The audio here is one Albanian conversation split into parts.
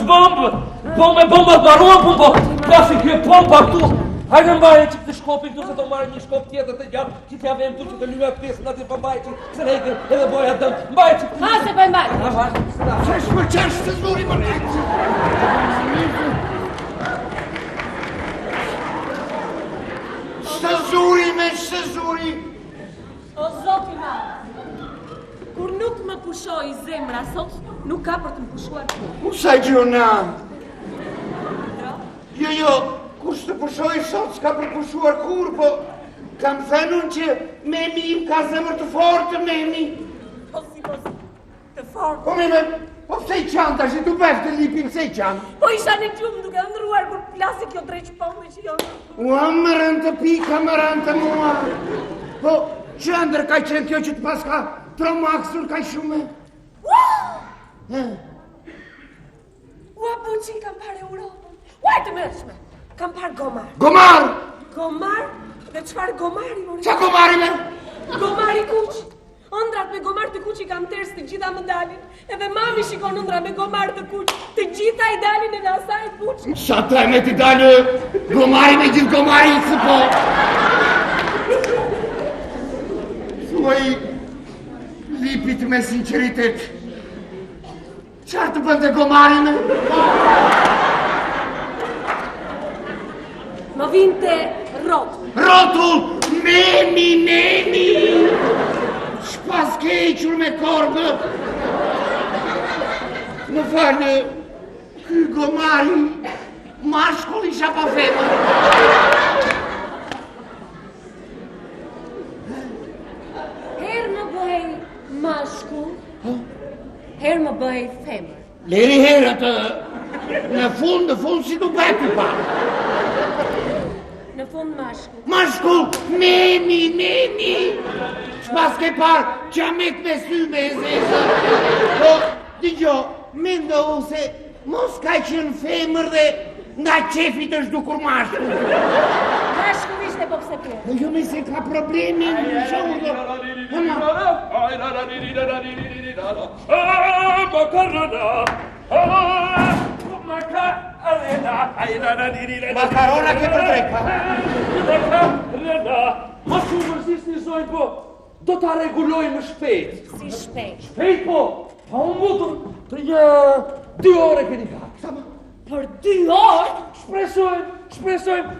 bombë! Bombë baruan, po pasi kjo bomba këtu! Hajde mbaje që këtë shkopin këtu se të marrë një shkop tjetër të gjallë që t'ja vem tu që të lyja pjesën aty për mbaje që se rejke edhe boja dëmë. Mbaje që këtë... Ha se për mbaje! Qesh më qesh të zuri më nejtë! Shëzuri me shëzuri! O zoti ma, kur nuk më pushoj zemra sot, nuk ka për të më pushuar kur. Usaj gjuna! Jo, kush të pushoj sot s'ka për pushuar kur, po kam thënun që memi im ka zemër të fortë, memi. Po si, të fortë. Po meme, po pse i qanë tash, tu bef të lipim, pse i qanë? Po isha në gjumë duke ndruar kur plasi kjo dreq pombe që jo. Ua, më rënë të pika, më rënë të mua. Po, që ndër ka qenë kjo që të pas ka tromaksur ka shume? Ua, buqi, kam parë Europën. Ua, të mërshme. Kam parë Gomar. Gomar! Gomar? Dhe qëfar Gomari, mori? Qa Gomari me? Gomari kuq. Ondrat me Gomar të kuq i kam tërës të gjitha më dalin. Edhe mami shikon ondra me Gomar të kuq. Të gjitha i dalin edhe asaj kuq. Qa të e me t'i dalë Gomari me gjithë Gomari i cëpo. Thuaj lipit me sinceritet. Qarë të bënde Gomari me? Më vinte rotull. Rotull! Memi! Shpas kequr me korbë. Më falë, ky Gomari, mashkull isha pa femër. Herë më bëhej mashkull, herë më bëhej femër. Leri herët, në fund si du betu pa. Në fund mashkull. Mashkull, memi! Shpas ke parë, qamet me sy me zezë. Po, digjo, me ndohu se mos ka qenë femër dhe nga qefit është dukur mashkull. Mashkull ishte po pse pjerë. Po jo me se ka problemi në shohë. Makarona ke për drejt, pa? Makarona! Ma që mërzis një zojnë po, do t'a regulojmë shpejt. Si shpejt? Shpejt po, pa unë mutëm të një 2 ore këni ka. Për 2 orë? Shpresojmë.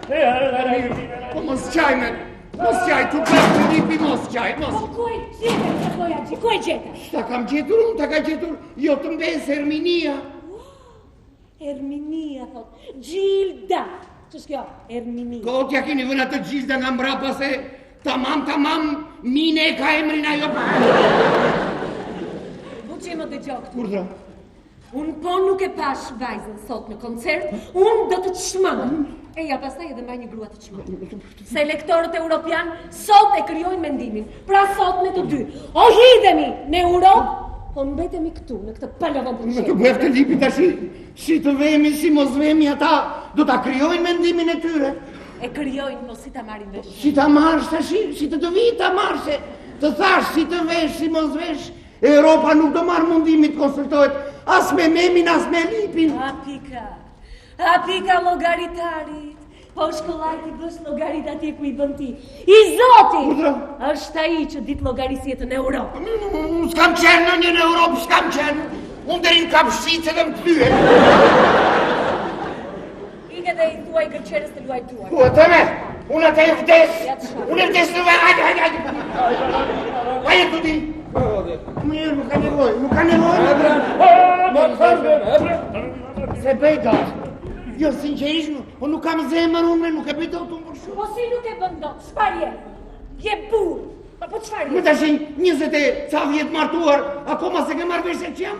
Po mos qaj me, mos qaj, tu për të lipi mos qaj, mos. Po ku e gjetër që doja që, ku e gjetër? Ta kam gjetur unë, ta ka gjetur, jo të mbesë Erminia. Erminia, thot, Gjilda. Qësh kjo, Erminia? Ko t'ja keni vëna të Gjilda nga mbrapa se tamam, mine e ka emrin ajo. Buqi më dëgjoj këtu. Kurdra? Unë po nuk e pash vajzën sot në koncert, unë do të çmëng. Eja, pastaj edhe mbaj një grua të çmëng. Selektorët europian sot e krijojnë mendimin. Pra sot ne të dy, o hidhemi në Europë, po mbetemi këtu, në këtë palovën të Me qenë. të bëftë lipi tash, si të vemi, si mos vemi ata, do ta krijojnë mendimin e tyre. E krijojnë, po si ta marrin vesh. Si ta marrësh tash, si të vi ta marrësh, të thash si të vesh, si mos vesh. Europa nuk do marrë mundimit të konsultohet as me memin, as me lipin. A pika logaritarit. Po shkollajt i bësh logarit atje ku i bën ti. I Zoti! Është ai që dit llogarisjet në Europë. S'kam qenë në një në Europë, s'kam qenë. Unë derin kam shqicë dhe më plyet. Ike dhe i tuaj gërqerës të luaj tuaj. Po, të me, unë atë e vdes. Unë e vdes në vajë, hajde. Hajde të di. Mirë, nuk ka nevoj. Se bëjta. Jo, sinqerisht, po nuk kam zemër unë, nuk e bëjta të më përshu. Po si nuk e bëndot, çfarë je? Je burr. Po çfarë je? Më tash 20 e ca vjet martuar, akoma se ke marrë vesh se që jam.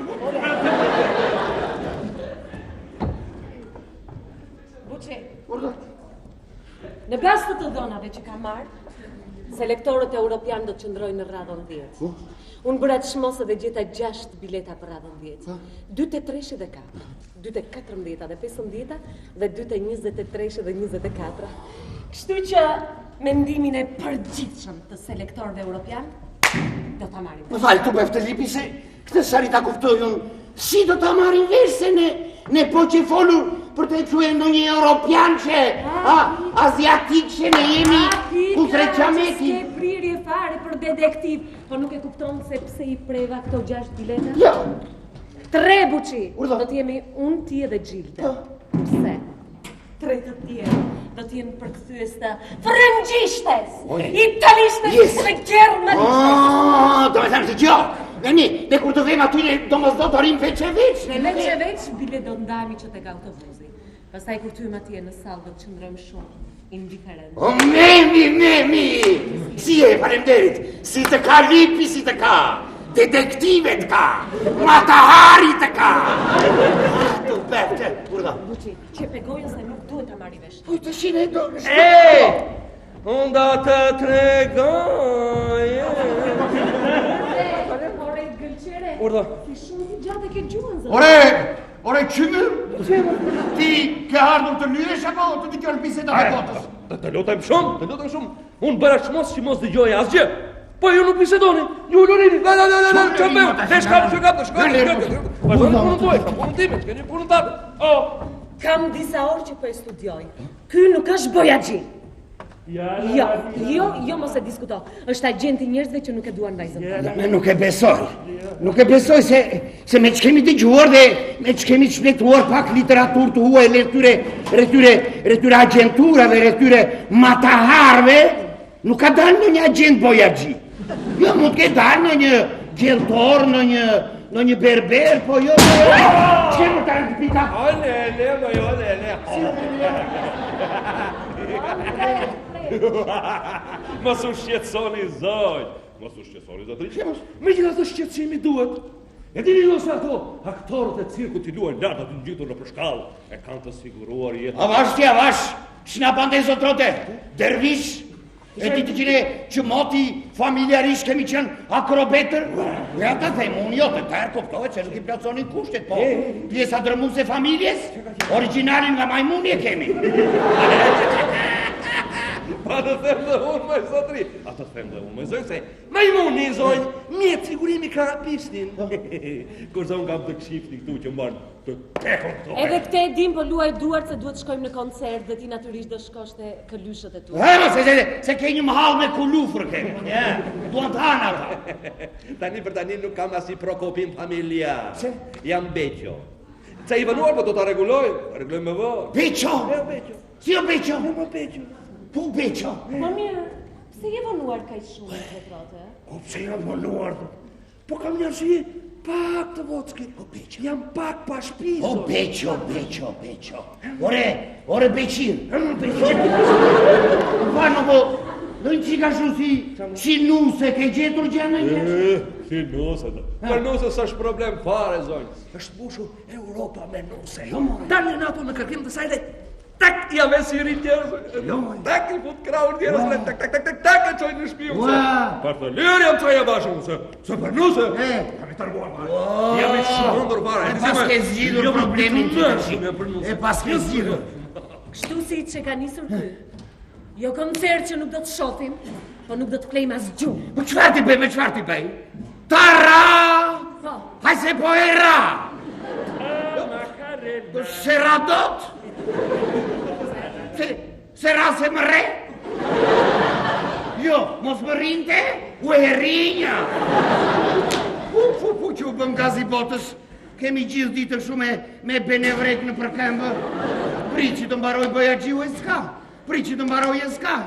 Buçi. Në bazë të dhënave që ka marrë, selektorët europian do të qëndrojnë në radhën 10. Unë bëra çmos dhe gjeta 6 bileta për radhën 10. 2 të 3 dhe 4. 2 të 14 dhe 15 dhe 2 të 23 dhe 24. Kështu që mendimin e përgjithshëm të selektorëve europian do ta marrin. Më falë, tu bëftë lipi se këtë sari ta kuptoj unë, si do ta marrin vesh se Ne po që folur për të quajtur ndonjë europian që, aziatik që ne jemi kundre Çameti. Ke prirje fare për detektiv, po nuk e kupton se pse i preva këto 6 bileta? Jo. 3 buçi. Urdhë. Do t'jemi unë, ti edhe Gjilda. Pse? 3 të tjerë do t'jenë përkthyes të frëngjishtes, italishtes dhe germanistes. Do me thamë se gjë. Ne kur të vem aty, do të rim veç e veç. Veç e veç, bile do ndajmi që tek autobusi. Pastaj kur tyem atje në sallë do të qëndrojmë shumë indiferent. O, memi! Si e, faleminderit. Si të ka lipi, si të ka. Detektivet ka. Matahari të ka. Të bete, urda. Buçi, që pegojën se nuk duhet ta marrë vesh. Po të shine do. Unë da të tregoj. Ore, gëlqere. Urda. Ti shumë i gjatë ke gjuhën zë. Ore, qymër? Ti ke ardhur të lyesh apo të dëgjosh bisedat e botës? Të lutem shumë. Unë bëra çmos që mos dëgjoj asgjë. Po ju nuk bisedoni. Ju lërini. La, çamë. Ne shkam. Punën tuaj, punën time, keni punën tënde. Kam disa orë që po e studioj. Ky nuk është bojaxhi. Jo, mos e diskuto. Është agjenti njerëzve që nuk e duan vajzën. Ne nuk e besoj. Nuk e besoj se me që kemi dëgjuar dhe me që kemi shpletuar pak literaturë të huaj rretyre agenturave, rretyre mataharve, nuk ka dalë në një agent bojaxhi. Jo, mund të dalë në një gjentor, në një berber, po jo. Çe më tani pita? Le. Mos u shqetësoni zotëri. Me gjitha të shqetësimi duhet. E dini ju se ato aktorët e cirkut i luajnë lart aty ngjitur në përshkallë, e kanë të siguruar jetën. Avash, shna bande zotrote, dervish, e ti të gjine që moti familjarisht kemi qenë akrobetër? Ja ta them, unë jo të tërë kuptohet që nuk i plotsonin kushtet, po pjesa drëmuse familjes, originalin nga majmuni e kemi. Pa të them dhe unë me zotri. A të them dhe unë me zotri se majmuni zonjë, mjetë sigurimi ka pisnin. Kurse unë kam të kshifti këtu që mbarë të tekon këto. Edhe këte e dim, po luaj duart se duhet shkojmë në koncert dhe ti natyrisht do shkosh te këlyshët e tu. Se ke një mahall me kulufrë kemi. Duan të hanë ata. Tani për tani nuk kam asi prokopim familjar. Jam beqo. Ca i vënuar, po do të regulojmë me vërë. Beqo? Si o beqo? Po beqo. Po beqo? Po mirë, pse je vonuar kaq shumë të trote? Po pse jam vonuar? Po kam një arsye pak të vockit. Po beqo. Jam pak pa shpizor. Po beqo. Ore beqir. Vano po, do i qika shu si nuse ke gjetur gjene njështë? Si nuse, da. Për nuse s'është problem fare, zonjë. Është bushu Europa me nuse. Dalje në ato në kërkim të sajde. Tak, ja me si rrit tjerës. Tak, i fut kraur tjerës. Tak, e qoj në shpiu. Për të lirë jam qoj e bashkë. Se për nuse, kam i tërguar marë. Jam i shëndur marë. E pas ke zgjidhur problemin të të E pas ke zgjidhur. Kështu si që ka nisur ky. Jo koncert që nuk do të shohim, po nuk do të flejmë as gjumë. Po çfarë ti bëj? Tara! Hajse po e ra! Se ra dot? Se ra se më re? Jo, mos më rinte, u e rinja. Fu që u bëm gazi botës, kemi gjithë ditën shumë me benevrek në përkëmbë. Prici të mbaroj bojaxhiu e s'ka, prici të mbaroj e s'ka.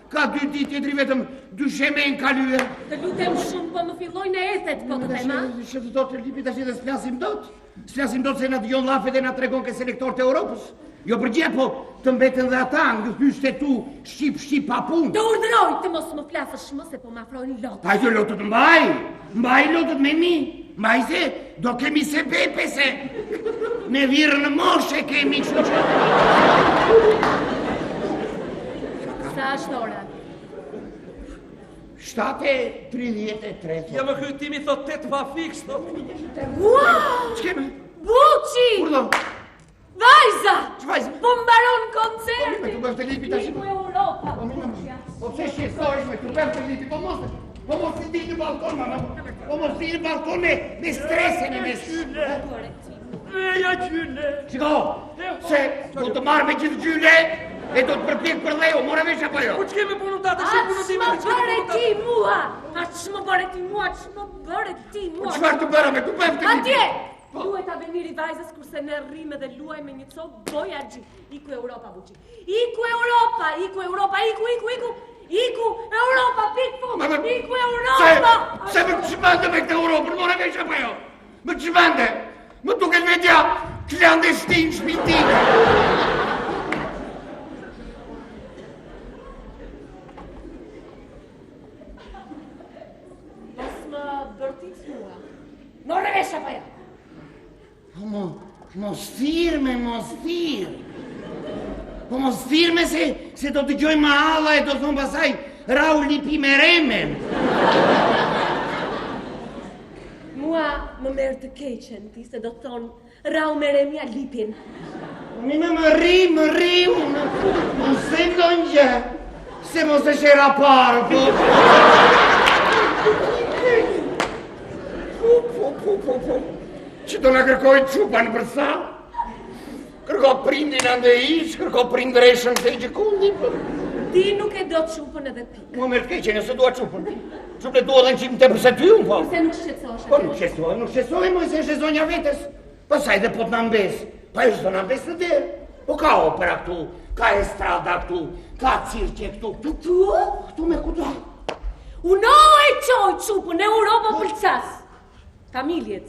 Ka 2 ditë tjetri vetëm dyshemen ka lyer. Të lutem shumë, po më filloj në ethet, po të thema. Shëtë do të lipi tash dhe s'flasim dot. S'flasim dot se na dëgjon llafe dhe na tregon ke selektor të Europës. Jo përgjigje, po të mbeten dhe ata nga hyshte tu shqip pa punë. Të urdhëroj të mos më flasësh më se po më afrojnë lotët. Hajde lotët mbaj lotët me mi. Mbaj se do kemi se pepe se me virë në moshe kemi kështu që. Sa është ora? 7:33. Ja më kytimi thot 8 pa fiks, thot. Wow! Ç'kemi? Buçi! Urdhë. Vajza! Ç'vajza? Po mbaron koncerti! Me të bëftë lipi tash. Lipu Europa! Po pse shqetësohesh me të bëftë lipi? Po mos ti di në balkon, mama. Po mos ti në balkon me stresën e me sy. Veja gjyle. Shiko, se do të marrë me gjithë gjyle e do të përpjek për dheu, mora vesh apo jo? Po që kemi punu tate, Atë më bëre ti mua! Atë më bëre ti mua, atë më bëre ti mua! Çfarë të bëra me tu bëf të Atje! Duhet ta veniri vajzës kurse ne rrimë dhe luaj me një copë boja gji. Iku Europa, buqi. Iku Europa, iku Europa, iku. Iku Europa, pik po! Iku Europa! Se më çmande me këtë Europën, mora vesh apo jo? Më çmande. Më duket vetja clandestin shpitime. Mos më bërtit mua. Mora vesh apo jo? Mos thirme. Po mos thirme se do të gjoj ma alla e do thonë pasaj rau lipi me remen. Mua më merë të keqen, ti se do thonë rau me remja lipin. Më rri, unë se ndonjë gjë, se mos e shera parë, po. Që do në kërkoj qupan për sa? Kërko prindin ande ish, kërko prindreshën të i gjekundi. Ti nuk e do qupën edhe pikë. Mua me të keqen, nëse dua qupën. Qupën e dua dhe në qimë të përse ty unë, po. Se nuk shqetsosh. Po nuk shqetsohem, mo se shqetsonja vetës. Pasaj dhe po të nëmbes. Pa e shdo nëmbes të derë. Po ka opera këtu, ka estrada këtu, ka cirqe këtu. Këtu me kutu. Uno e qoj qupën në Europë pëlqas. Familjet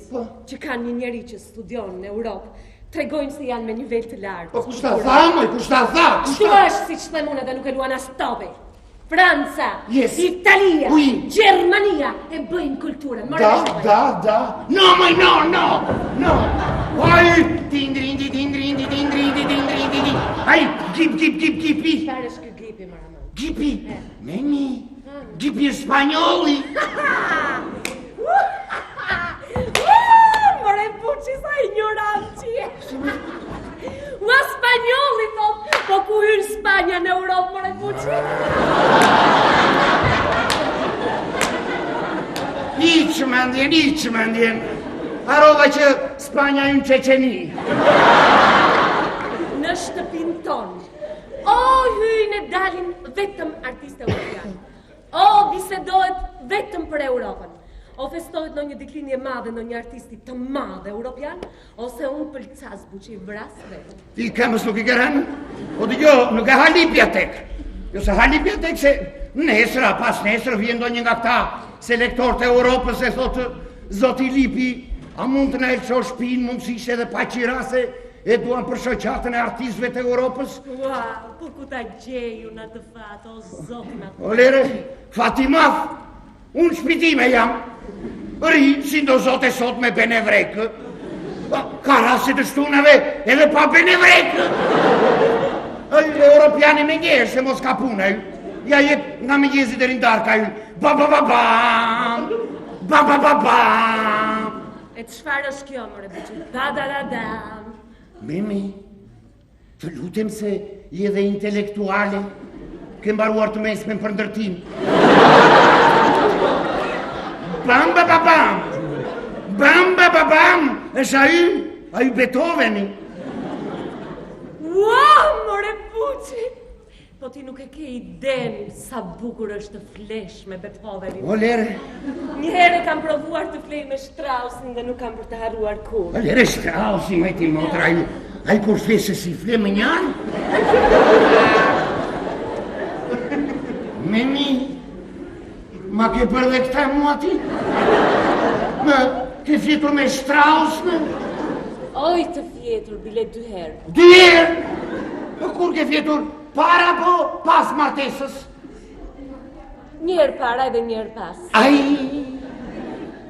që kanë një njeri që studion në Europë, tregojnë se janë me nivel të lartë. Po kushta tha, moj, kushta tha. Kështu është si që them unë edhe nuk e luan as tobe. Franca, Yes. Italia, Oui. Gjermania e bëjnë kulturën. Da. No, moj, no. Ai, tindrindi. Ai, gipi. Çfarë është ky gipi, Maraman? Gipi? Meni. Gipi spanjolli. More buçi sa ignorant që je. Ua spanjolli thot, po ku hyn Spanja në Europë, more buçi? Iç mendjen. Harova që Spanja ju në Qeqeni. Në shtëpin tonë. O hyjnë e dalin vetëm artistë europianë. O bisedohet vetëm për Europën. O festohet në një diklinje madhe në një artisti të madhe europian, ose unë pëlqas buçi vras vetëm. Ti këmës nuk I kërën? O të jo, nuk e halipja tek. Jo se halipja tek se nesra, pas nesër vjen do një nga këta selektorët e Europës e thotë Zoti Lipi, a mund të na e qo shpinë mundësish edhe pa qirase e duan për shoqatën e artistëve të Europës? Ua, po ku ta gjeju në të fatë, o zotin atë. O lere, Fatimaf, unë shpitime jam. Ri, si ndo zote sot me benevrekë. Ka rasit të shtunave edhe pa benevrekë. Europiani me njerë se mos ka punë. Ja jet nga me njëzit e rindarka ju. Ba-ba-ba-bam. Ba-ba-ba-bam. E të shfarë është kjo, more buçi? Da-da-da-dam. Mimi, të lutem se je dhe intelektuale. Ke mbaruar të mesmen për ndërtim. Bam-ba-ba-bam. Bam-ba-ba-bam. Është ai Beethoveni. Ua, more buçi! Po ti nuk e ke iden sa bukur është të flesh me Beethovenin. O lere. Një herë kam provuar të flej me Straussin dhe nuk kam për të harruar kur. O lere Straussi, me ti motra, ai kur flesë si fle me njanë? Memi, ma ke për dhe këta mua ti? Më ke fjetur me Strauss në? Oj të fjetur, bile 2 herë. 2 herë? Kur ke fjetur? Para po pas martesës? Një herë para edhe një herë pas. Ai,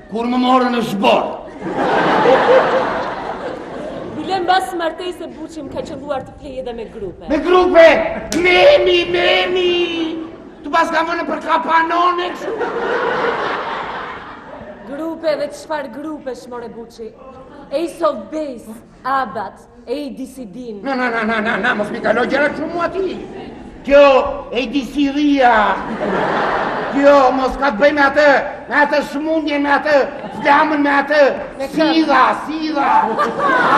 kur më morë në zbor. Bile mbas martesë buçi më ka qelluar të flej edhe me grupe. Me grupe! Memi! Tu pas ka mënë për kapanone kështu? Grupe dhe çfarë grupesh, more buçi? Ace of Base, Abbat, ADCD. Na, mos mi kaloj gjera kështu mua ti. Kjo, ADCD-a. Kjo, mos ka të bëj me atë smundje, me atë flamën me atë, sidha.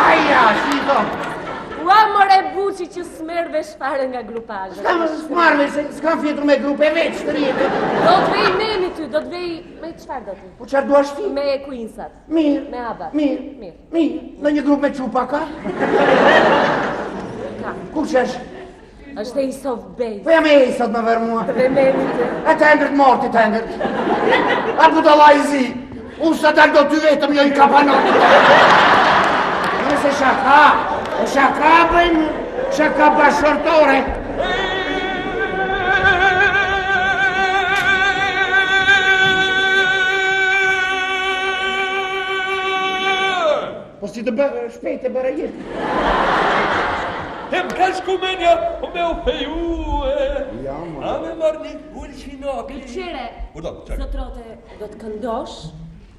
Aja, shito. Ua more buqi që s'merve shfare nga grupazhe. S'marve, s'kam fjetur me grupe veç të rjetë. Do të vej memi ty, do të vej me çfarë do ti? Po çfarë duash ti? Me Queensat. Mirë. Me ABBA. Mirë. Në një grup me qupa ka? Ka. Kush është? Është e Isof Bey. Po jam e sot me verë mua. Dhe memi ty. E të endrit morti të endrit. A budala i zi. Unë së dalë do ty vetëm jo i kapanot. Nëse shaka bëjmë, shaka bashkërtore. Po si të bërë, shpejt e bërë jetë. Hem ka shkumenja, o me u feju e... A me marrë një gulqinok. Gulqire, zotrote, do të këndosh,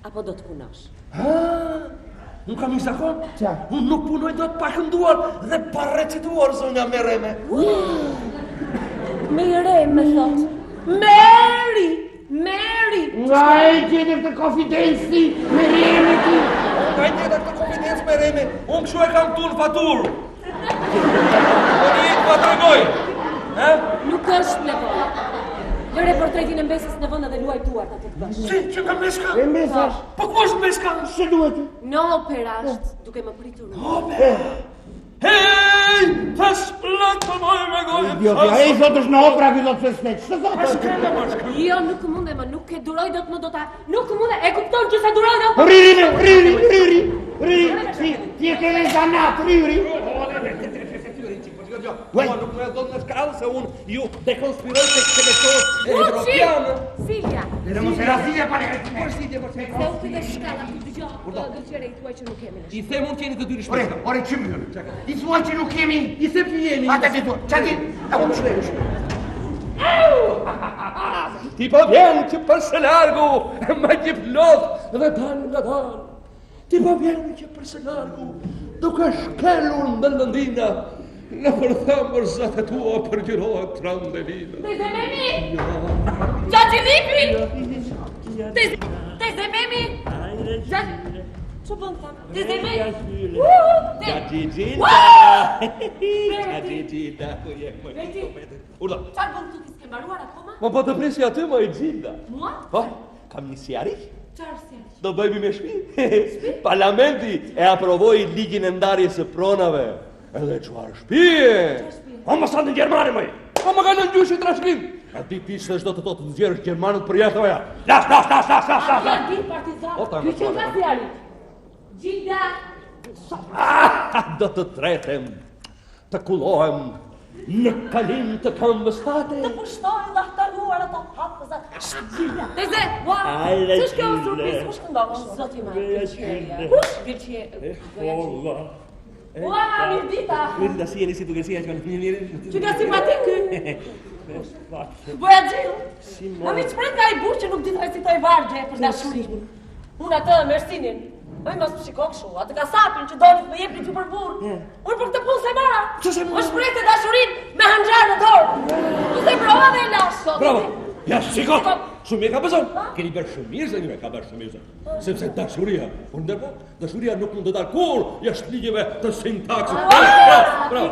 apo do të punosh? Unë kam një zakon? Qa? Unë nuk punoj do të pa kënduar dhe pa recituar zonja me reme. Me reme, thot. Mary! Nga e gjetër të konfidenci me reme ti. Nga e gjetër të konfidenci me reme, unë këshu e kam tu në faturë. Po një të pa tregoj. Nuk është nevojë. Lëre portretin e mbesës në vënd dhe luaj tuar të të bësh. Si, që ka mbeska? E mbesash? Po ku është mbeska? Se duhet ti? Në opera është duke më pritur në. Hej, të splak të moj me gojë. Idiotja, e thot është në opera këtë do të fesmet. Që thot është? Jo, nuk munde më, nuk e duroj do të më do ta. Nuk munde, e kupton që se duroj do të. Riri, ti e kene zanat, riri. Ua, nuk me do në shkallë se unë ju dekonspiroj të selektorët evropianë. Silja! Dhe mos e rasilja pare Se u këtë shkalla, ku dëgjo, gëqere i tuaj që nuk kemi në I them unë qeni të dyri shpeshka. Ore, që më dhërë? I thua që nuk kemi? I them që jemi. Ate që thua, që ti? E unë shleju. Ti po vjen që për së largu, ma gjip lot dhe dalë nga dalë. Ti po vjen që për së largu, duke shkelur në lëndina, në përthamër zatë tua përgjërohet trandelina. Te zememi! Gjatë Lipi! Te zememi! Që bënd thamë? Te zememi! Gjigilda, ku je më Urda. Qarë bënd të s'ke mbaruar akoma? Po të presi aty më i Gjigilda. Mua? Po, kam një sjarih. Qarë sjarih? Do bëjmë me shpi. Parlamenti e aprovoi ligjin e ndarjes së pronave. Edhe çfarë shpije? Po më sa në Gjermani më. Po më kanë ngjyshi trashëgim. A di ti se çdo të thotë të nxjerrësh Gjermanët për jashtë apo ja? Las. Ja di partizan. Ky që nga sjarih? Gjilda! Do të tretem, të kullohem në kalim të këmbëstate. Të pushtoj dhe htaruar ato hapëzat. Gjilda! Te ze! Ua! Ç'është kjo surprizë? Kush këndon? Zoti i madh. Kush Gëqie? Ua, mirë dita! Mirë si jeni si duke si që mirë. Që nga simpatik ky? Boja Gjil! A mi qëpret nga i burë që nuk ditë recitoj vargje për dashurin. Unë atë Mersinin. Oj, mos më shiko kështu, atë kasapin që donit më jepni ty për burë. Unë për këtë punë se mara. Më shprejtë dashurin me hanxar në dorë. Tu se prova dhe e lash sot. Bravo! Ja, shiko! Shumë e ka bëzon. Keni bërë shumë mirë se një ka bërë shumë mirë. Sepse dashuria, por ndërpo, dashuria nuk mund të dalë kur jashtë ligjeve të sintaksit. Bravo!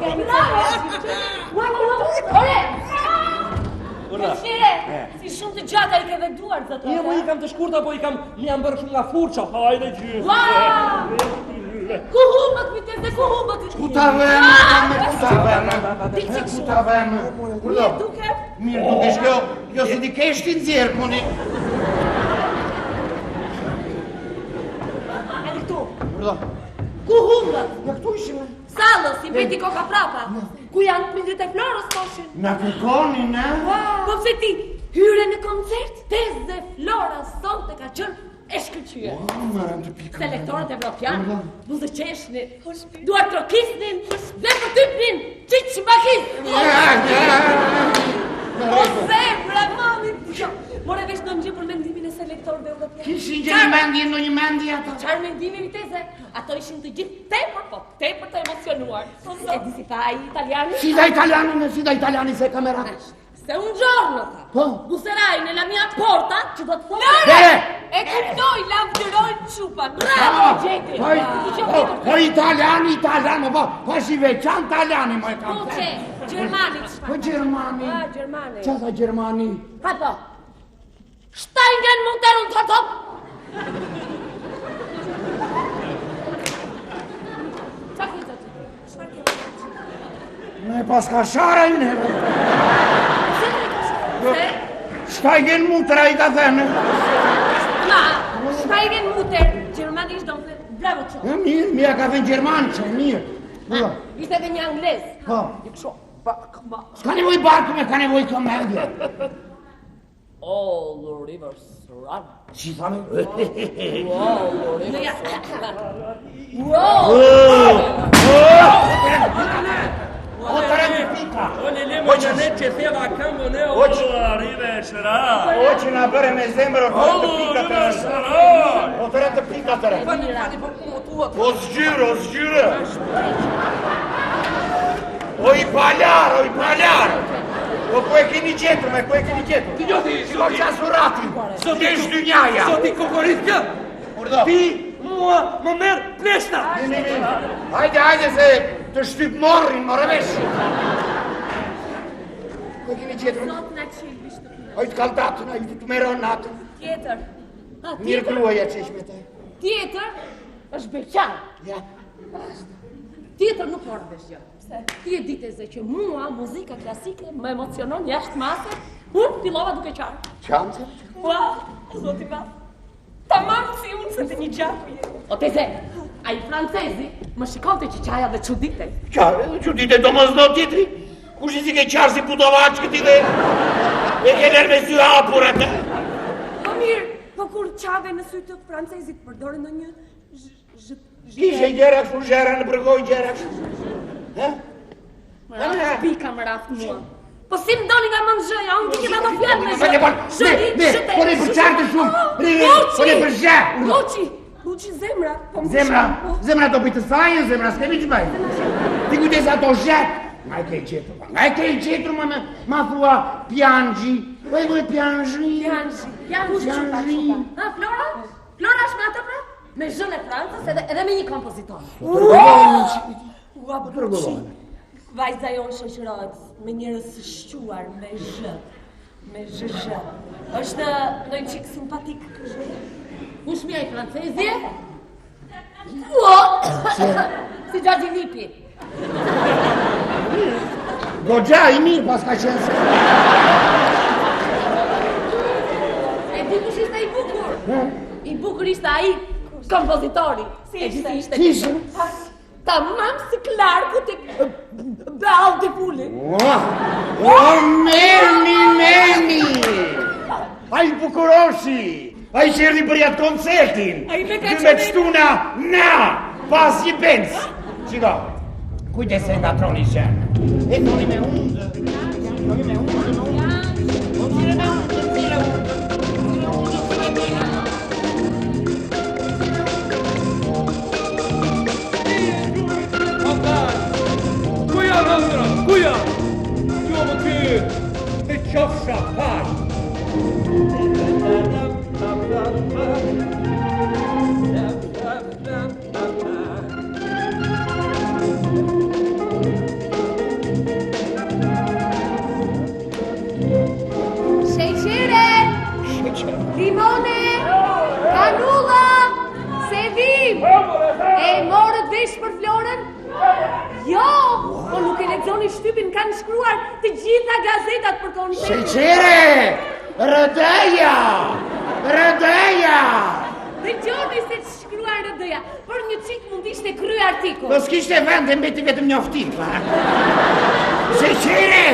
Gëqire, si shumë të gjata i ke veduar, zotrote. Jo, po i kam të shkurta, po i kam bërë shumë nga furqa. Hajde gjysë. Ku humbët, mitese, ku humbët? Ku ta vëmë? Mirë duke? Mirë duke shkjo, jo si di keshti në zjerë, puni. Edhe këtu. Ku humbët? Ja këtu ishim. Salës, i beti koka prapa. Ku janë prindrit e Florës koshin? Nga kërkoni, ne? Po pse ti hyre në koncert? Teze Flora sonte ka qenë e shkëlqyer. Selektorët evropianë, buzëqeshni, duar trokisnin, dhe për typnin, qiqbakis. O zemra, mami, more vesh në një për mendimin e selektorëve evropianë. Kishin gjeni mendje në një mendje ata? Qarë mendimi viteze? Ato ishin të gjithë tepër të emocionuar. E di si tha ai italiani? Si da italiani se kamera. Se un giorno, Po? busserai nella mia porta, ci do të e kuptoj, lavdëroj qupa. Bravo, Gjeti! Po italiani, po si veçan italiani më e kam. Po që, Gjermani të shpa. Po Gjermani. Gjermani. Qa tha Gjermani? Pa po. Steigen munterun të top. Qa këtë të? Me pas ka shara i neve. Steigen mutra i ka thënë. Ma, Steigen muter, Gjermanisht do më thënë, bravo që. Mirë, mija ka thënë Gjerman që, mirë. Ishte edhe një angles. Po. I kësho, bakma. S'ka nevoj barkume, ka nevoj komedje. All the rivers run. Që thame? All the rivers O të rëmë pika. O në lemo në ne që theva këmbë në o që nga bërë me zemër o të rëmë pika të rëmë. O të rëmë pika të rëmë. O zgjyrë. O i palar. O ku e keni gjetur, Ti gjoti, Si ko qasë urati, jesh dy njaja. Zoti kokoritkë, ti mua më merë pleshta. Hajde se të shtyp morrin, morë vesh. Ku e keni gjetur? Sot në qilë ishte të O i të kaldatën, o i të meron natën. Tjetër. Mirë kluaja që ishme te. Tjetër është beqar. Ja. Tjetër nuk ordesh gjë. Ti e dite ze që mua muzika klasike më emocionon jashtë mase. Unë fillova duke qarë. Qamëse? Ua, zoti ma. Tamam si unë se të një qarë. O te ze, a i francezi më shikonte që qaja dhe qudite. Qudite do mos do tjetri? Kush i si ke qarë si putovaç këti dhe? E ke nërë me sy hapur atë? Po mirë, po kur qave në sy të francezit përdore në një Kishe i gjera kështu zhera në bërgoj gjera kështu. Pika më raftë mua. Po si më doni nga më në zhëja, unë t'i kema do fjallë me Po ne për qartë shumë, po ne për zhë. Luqi, zemra. Zemra do për të sajën, zemra s'kemi që bajnë. Ti kujtes ato zhë. Nga e ke i qetur, ma thua piangi. Po e kujtë piangi. Piangi. Ha, Flora? Flora është me atë pra? Me zhën e Francës edhe me një kompozitor. Ua, Luqi. Vajza jonë shoqërohet me njerëz të shquar me zhë. Është ndonjë çik simpatik kështu. Kush mi ai francezi? Si Gjaxhi Lipi. Goxha i mirë pas ka qenë se. E di kush ishte i bukur? I bukur ishte ai kompozitori. Si ishte? Tamam si Clarku të bëllë të pulli. O, meni! A i bukuroshi! A i qërdi për jatë koncertin! Dyme të shtuna, na! Pas një benz! Qiko, kujte se nga troni shërë. E troni me undë. Kuja! Jo më ty, të qofsha faj! Sheqire! Limone! Kanulla! Sevim! E morët vesh për Florën? Jo! Po nuk e lexoni shtypin, kanë shkruar të gjitha gazetat për koncertin. Sheqire! Rëdëja! Dhe gjoni se të shkruar rëdëja, për një qik mund ishte kry artikull. Po s'kishte vend e mbeti vetëm njoftim, pa? Sheqire!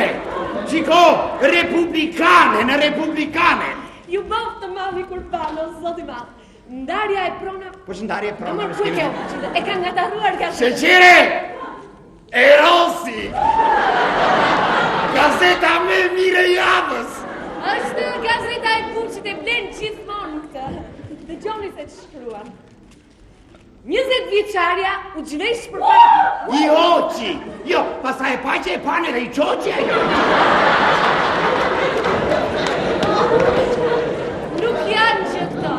Qiko, republikane! Ju bëf të mami kur pano, zoti ma. Ndarja e prona... Po që ndarja e prona... E ka nga të arruar gazetat. Sheqire! E Rossi! Gazeta me mire javës! Është gazeta e Buçit e blen gjithmonë këtë. Dhe gjoni se të shkruan. 20 vjeçarja u gjvesh për para... I oqi! Jo, pastaj e pa që e pane dhe I qoqi ajo! Nuk janë që këto,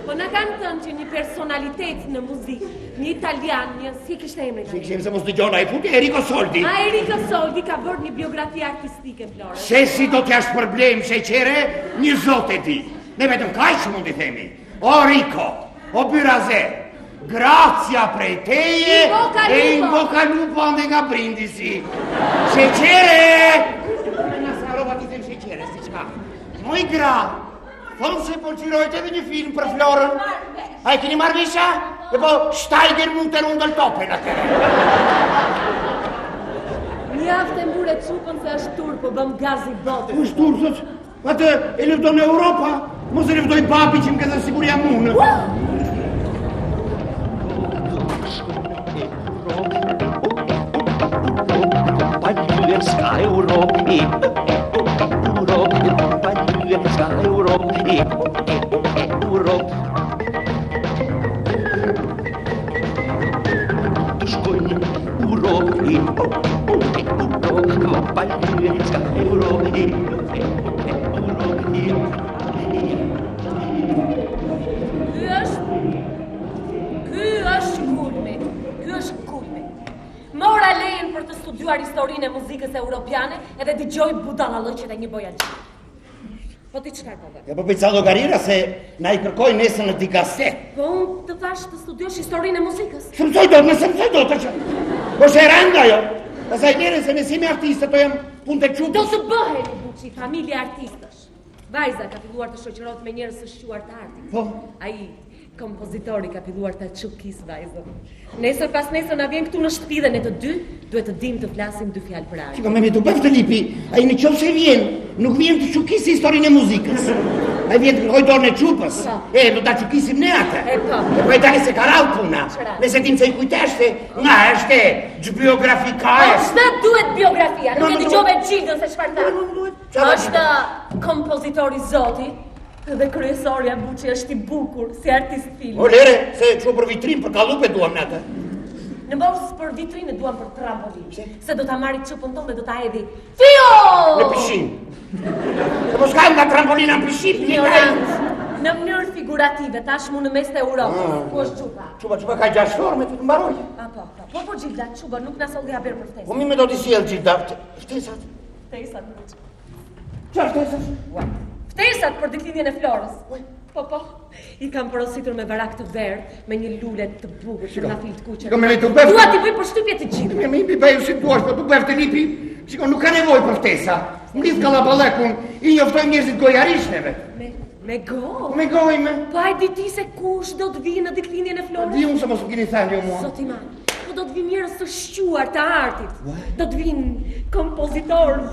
po na kanë thënë që një personalitet në muzikë, një italian, një si kishte emrin. Si kishte se mos dëgjona I futi Enrico Soldi. Enrico Soldi ka bërë një biografi artistike Flores. Se si do t'jash problem sheqere, një zot e di. Ne vetëm kaq mund t'i themi. O Rico, o Byrazer, grazia prej teje e in bocca al lupo ande nga brindisi. Sheqere! Na sa roba ti them sheqere, si çka? Moj gra, forse po gjirojt edhe një film për Florën. A e keni marrë visha? E po Steiger mund të rundë lë topen atëre. Mjaftë e mure çupën se është turp, po bëm gaz I botës. Është turp, sot? Atë e lëvdojnë në Europa, mos e lëvdojnë papi që më këtë siguria munë. Mora lejen për të studiuar historinë e muzikës europiane edhe dëgjoj budallallëqet e një bojaxhi. Po ti çfarë po bën? Ja po bëj llogarira se na I kërkoj nesër në dikase. Po unë të thash të studiosh historinë e muzikës. Se mësoj dot, nëse mësoj dot që. Po se randa jo. Pastaj njerëz se ne si me artistë to jam punë të çupës. Do të bëheni buçi, familje artistësh. Vajza ka filluar të shoqërohet me njerëz të shquar të artit. Po. Ai kompozitori ka filluar të çukis vajzën. Nesër pas nesër na vjen këtu në shtëpi dhe ne të dy duhet të dim të flasim dy fjalë për art. Shiko me të bëf të lipi, ai në qoftë se vjen, nuk vjen të çukisë historinë e muzikës. Ai vjen të lloj dorën e çupës. Do ta çukisim ne atë. Po. Po tani se ka rall puna. Nëse tim se I kujteshte, nga është biografika. Është duhet biografia, nuk e dëgjove Gjildën se çfarë tha. Është kompozitori Zoti. Dhe kryesorja Buçi është I bukur, si artist film. O lere, se që për vitrin, për kalupe duam në atë. Në mos për vitrinë duam për trampolin. Se do ta marri çupën tonë dhe do ta hedhi. Fio! Në pishin. Se po s'ka nga trampolina në pishin. Në mënyrë figurative, tashmu në mes të Europës. Ku është çupa? Çupa ka 6 forme të mbaroj. Po Gjilda, çupa nuk na solli haber për ftesën. Po mi me do t'i sjell Gjilda. Ftesat. Ftesat. Çfarë ftesat? Ftesat për ditëlindjen e Florës. Po. I kam porositur me varak të verdh, me një lule të bukur, që nga fil të kuqe. Shiko me le të bëf. Dua t'i bëj përshtypje të gjithë. Me I bëj si duash, po tu bëf të lipi. Shiko, nuk ka nevojë për ftesa. Mblidh kallaballekun, I njoftojmë njerëzit gojarishteve. Me gojë? Me gojë me. Po ai di ti se kush do të vijë në ditëlindjen e Florës? Di unë se mos u keni thënë jo mua. Zotiman, po do të vinë njerëz të shquar të artit. Do të vinë kompozitorë.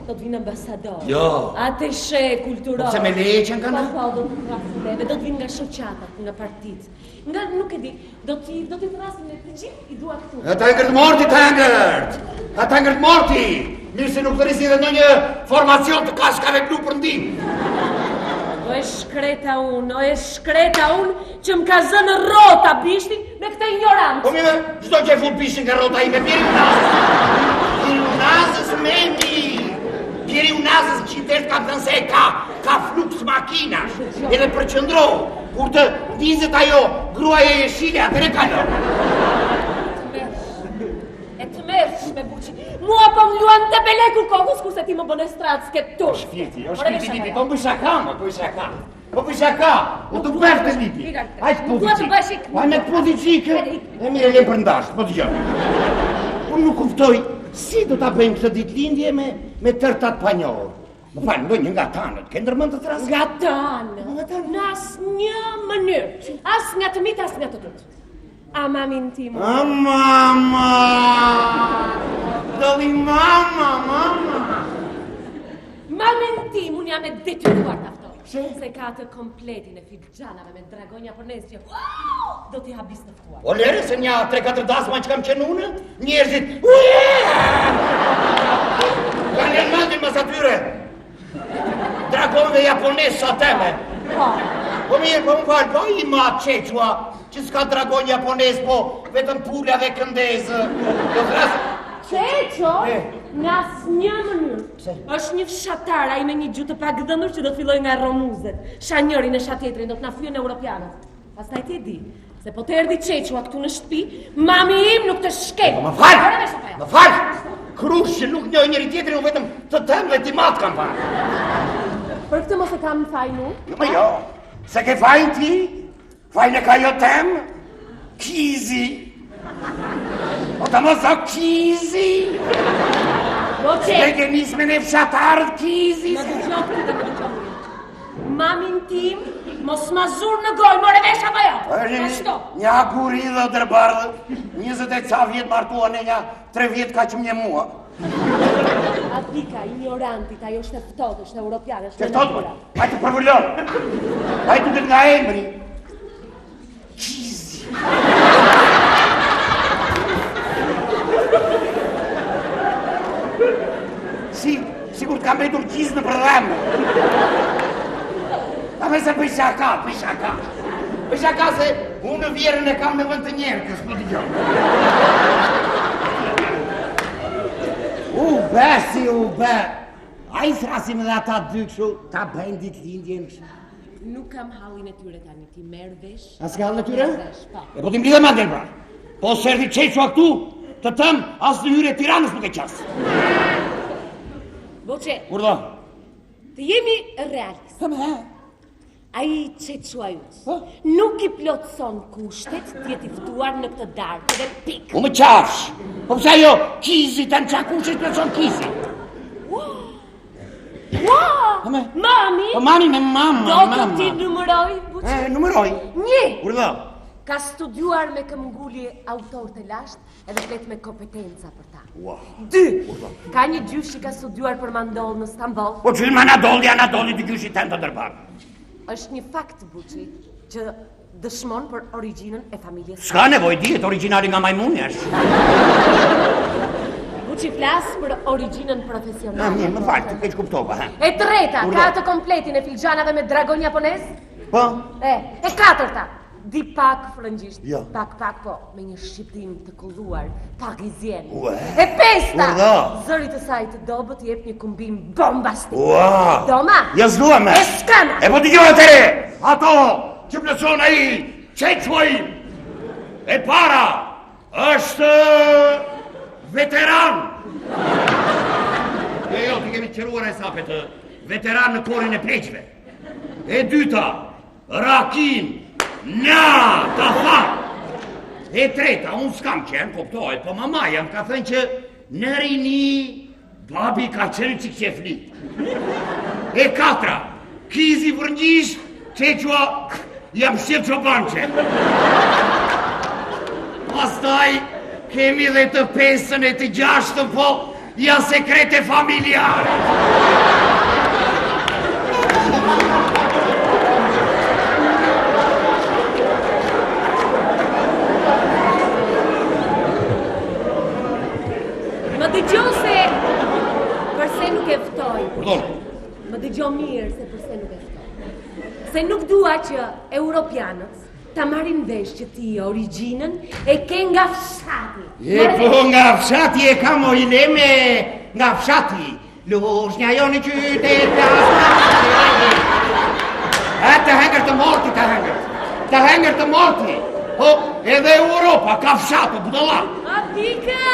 Do të vinë ambasador. Jo. Ateşe kulturor. Se me leje që kanë? Po, do të thrasin leve, do të vinë nga shoqatat, nga partitë. Nga nuk e di, do t'i thrasin ne të gjithë I dua këtu. Ata ngërt morti, Ata ngërt morti. Mirë se nuk të risi dhe në një formacion të kashkave blu për ndim. O e shkreta unë që më ka zënë rrota bishtin me këtë ignorancë. Po mime, çdo që e fut bishtin nga rrota ime, Pieri Unazës memi. Pieri Unazës qytet ka thënë se ka fluks makinash. Edhe përqendrohu, kur të nizet ajo gruaja e jeshile, atëre kalon. E të mërshme Buçi. Mua po më luan të beleku kokës kurse ti më bën estradë s'ket tur. O shpirti, lipi, po bëj shaka. Po bëj shaka, u të bëf të lipi. Hajt pozicik. Hajt me pozicik. E mirë lem për ndash, po dëgjoj. Unë nuk kuptoj si do ta bëjmë këtë ditëlindje me tërtat panjohur. Më falë, ndonjë nga tanët, ke ndërmend të thras? Nga tanë. Në asnjë mënyrë. As nga të mitë, as nga të tutë. A mamin tim. Mama! Do vi mama! Mamin tim, unë jam e detyruar të aftohem. Se ka të kompletin e filxhanave me dragonja për nesë që do t'i habis të ftuar. O lere se nja 3-4 dasma që kam qenë unë, njerëzit ka në mandin mas atyre dragonve japonesë sa teme. Po mirë, po më falë, po I ma qequa që s'ka dragon japonez, po vetëm pula dhe këndezë. Do thras. Qeqo, në asnjë mënyrë. Është një fshatar, ai me një gjuhë të pagdhëndur që do të filloj nga Romuzet. Shanjëri në shatëtrin do të na fyen europianët. Pastaj ti e di, se po të erdhi Qequa këtu në shtëpi, mami im nuk të shkel. Më fal. Krush që nuk njoj njëri tjetrin, u vetëm të tem dhe ti matë kam parë. Për këtë mos e kam fajnu? Jo, se ke fajn ti, fajn e ka jo tem, kizi. O të mos o kizi. Dhe ke nismen e fshatarët kizi. Më dëgjon këtë dhe më dëgjon. Mamin tim, mos ma zur në gojë, more vesh apo jo? Një akuri dhe dërbardhë, 20 e ca vjetë martuan e një 3 vjetë ka që mje mua. Aplika, ignorantit, ajo është eftot, është europian, është eftot, hajtë përvullon, hajtë të nga emri. Kizi. Sigur të kam betur kizë në përramë. A me se pëshaka. Pëshaka se unë në vjerën e kam në vënd të njerë, kësë për t'i gjohë. U be. A i thrasim dhe ata dy këshu, ta bëjnë ditë lindjen këshu. Nuk kam hallin e tyre tani, ti merë vesh. A s'ka hallin e tyre? Po. E po ti mblidhe mandel pra. Po sërdi Qequa këtu, të tëmë, asë në hyre Tiranës për të qasë. Boqe. Urdo? Të jemi realist. A i Qequa jutës nuk I plotëson kushtet t'jeti ftuar në këtë darkë dhe pikë. U më qafsh, po pësa jo, kizi të në qa kushtet plotëson kizi. Mami! Po mami me mama. Do të ti numëroj, Buqe? Numëroj? 1. Urdo? Ka studiuar me këmbgulje autor të lasht edhe flet me kompetenca për ta. 2. Ka një gjysh që ka studiuar për mandoll në Stamboll. Po që ilma anadolli të gjyshi të të dërbarë. Është një fakt, Buqi, që dëshmon për origjinën e familjes. S'ka nevoj, dihet origjinali nga majmuni është. Buqi flas për origjinën profesionale. Mirë, më falë, të keq kuptova, ha. E treta, ka të kompletin e filxhanave me dragon japonez? Po? E katërta, di pak frëngjisht, Jo. pak, po, me një shqiptim të kulluar, parizien. E pesta, zëri të saj të dobët jep një kumbim bombastik. Doma? Ja s'dua me. E s'kana. E po t'i gjohë të re, ato që plëson e I, Qequa I, e para, është veteran. Jo, t'i kemi qëruar e sapet, veteran në korin e pleqve. E dyta, rakin. Na, ta tha. E treta, unë s'kam qenë, kuptohet, po mamaja më ka thënë që në rini babi ka qenë që kje flit. E katra, kizi vërngjisht, Qequa jam shqip qobanqe. Pastaj kemi dhe të 5-ën e të 6-ën, po janë sekrete familjare. Më dëgjo se përse nuk e ftoj. Pardon. Më dëgjo mirë se përse nuk e ftoj. Se nuk dua që europianët ta marrin vesh që ti origjinën e ke nga fshati. E po nga fshati e kam o ileme nga fshati. Lushnja jo në qytet të hengër të morti, të hengër të morti. Po, edhe Europa ka fshatu, budolla. Atika,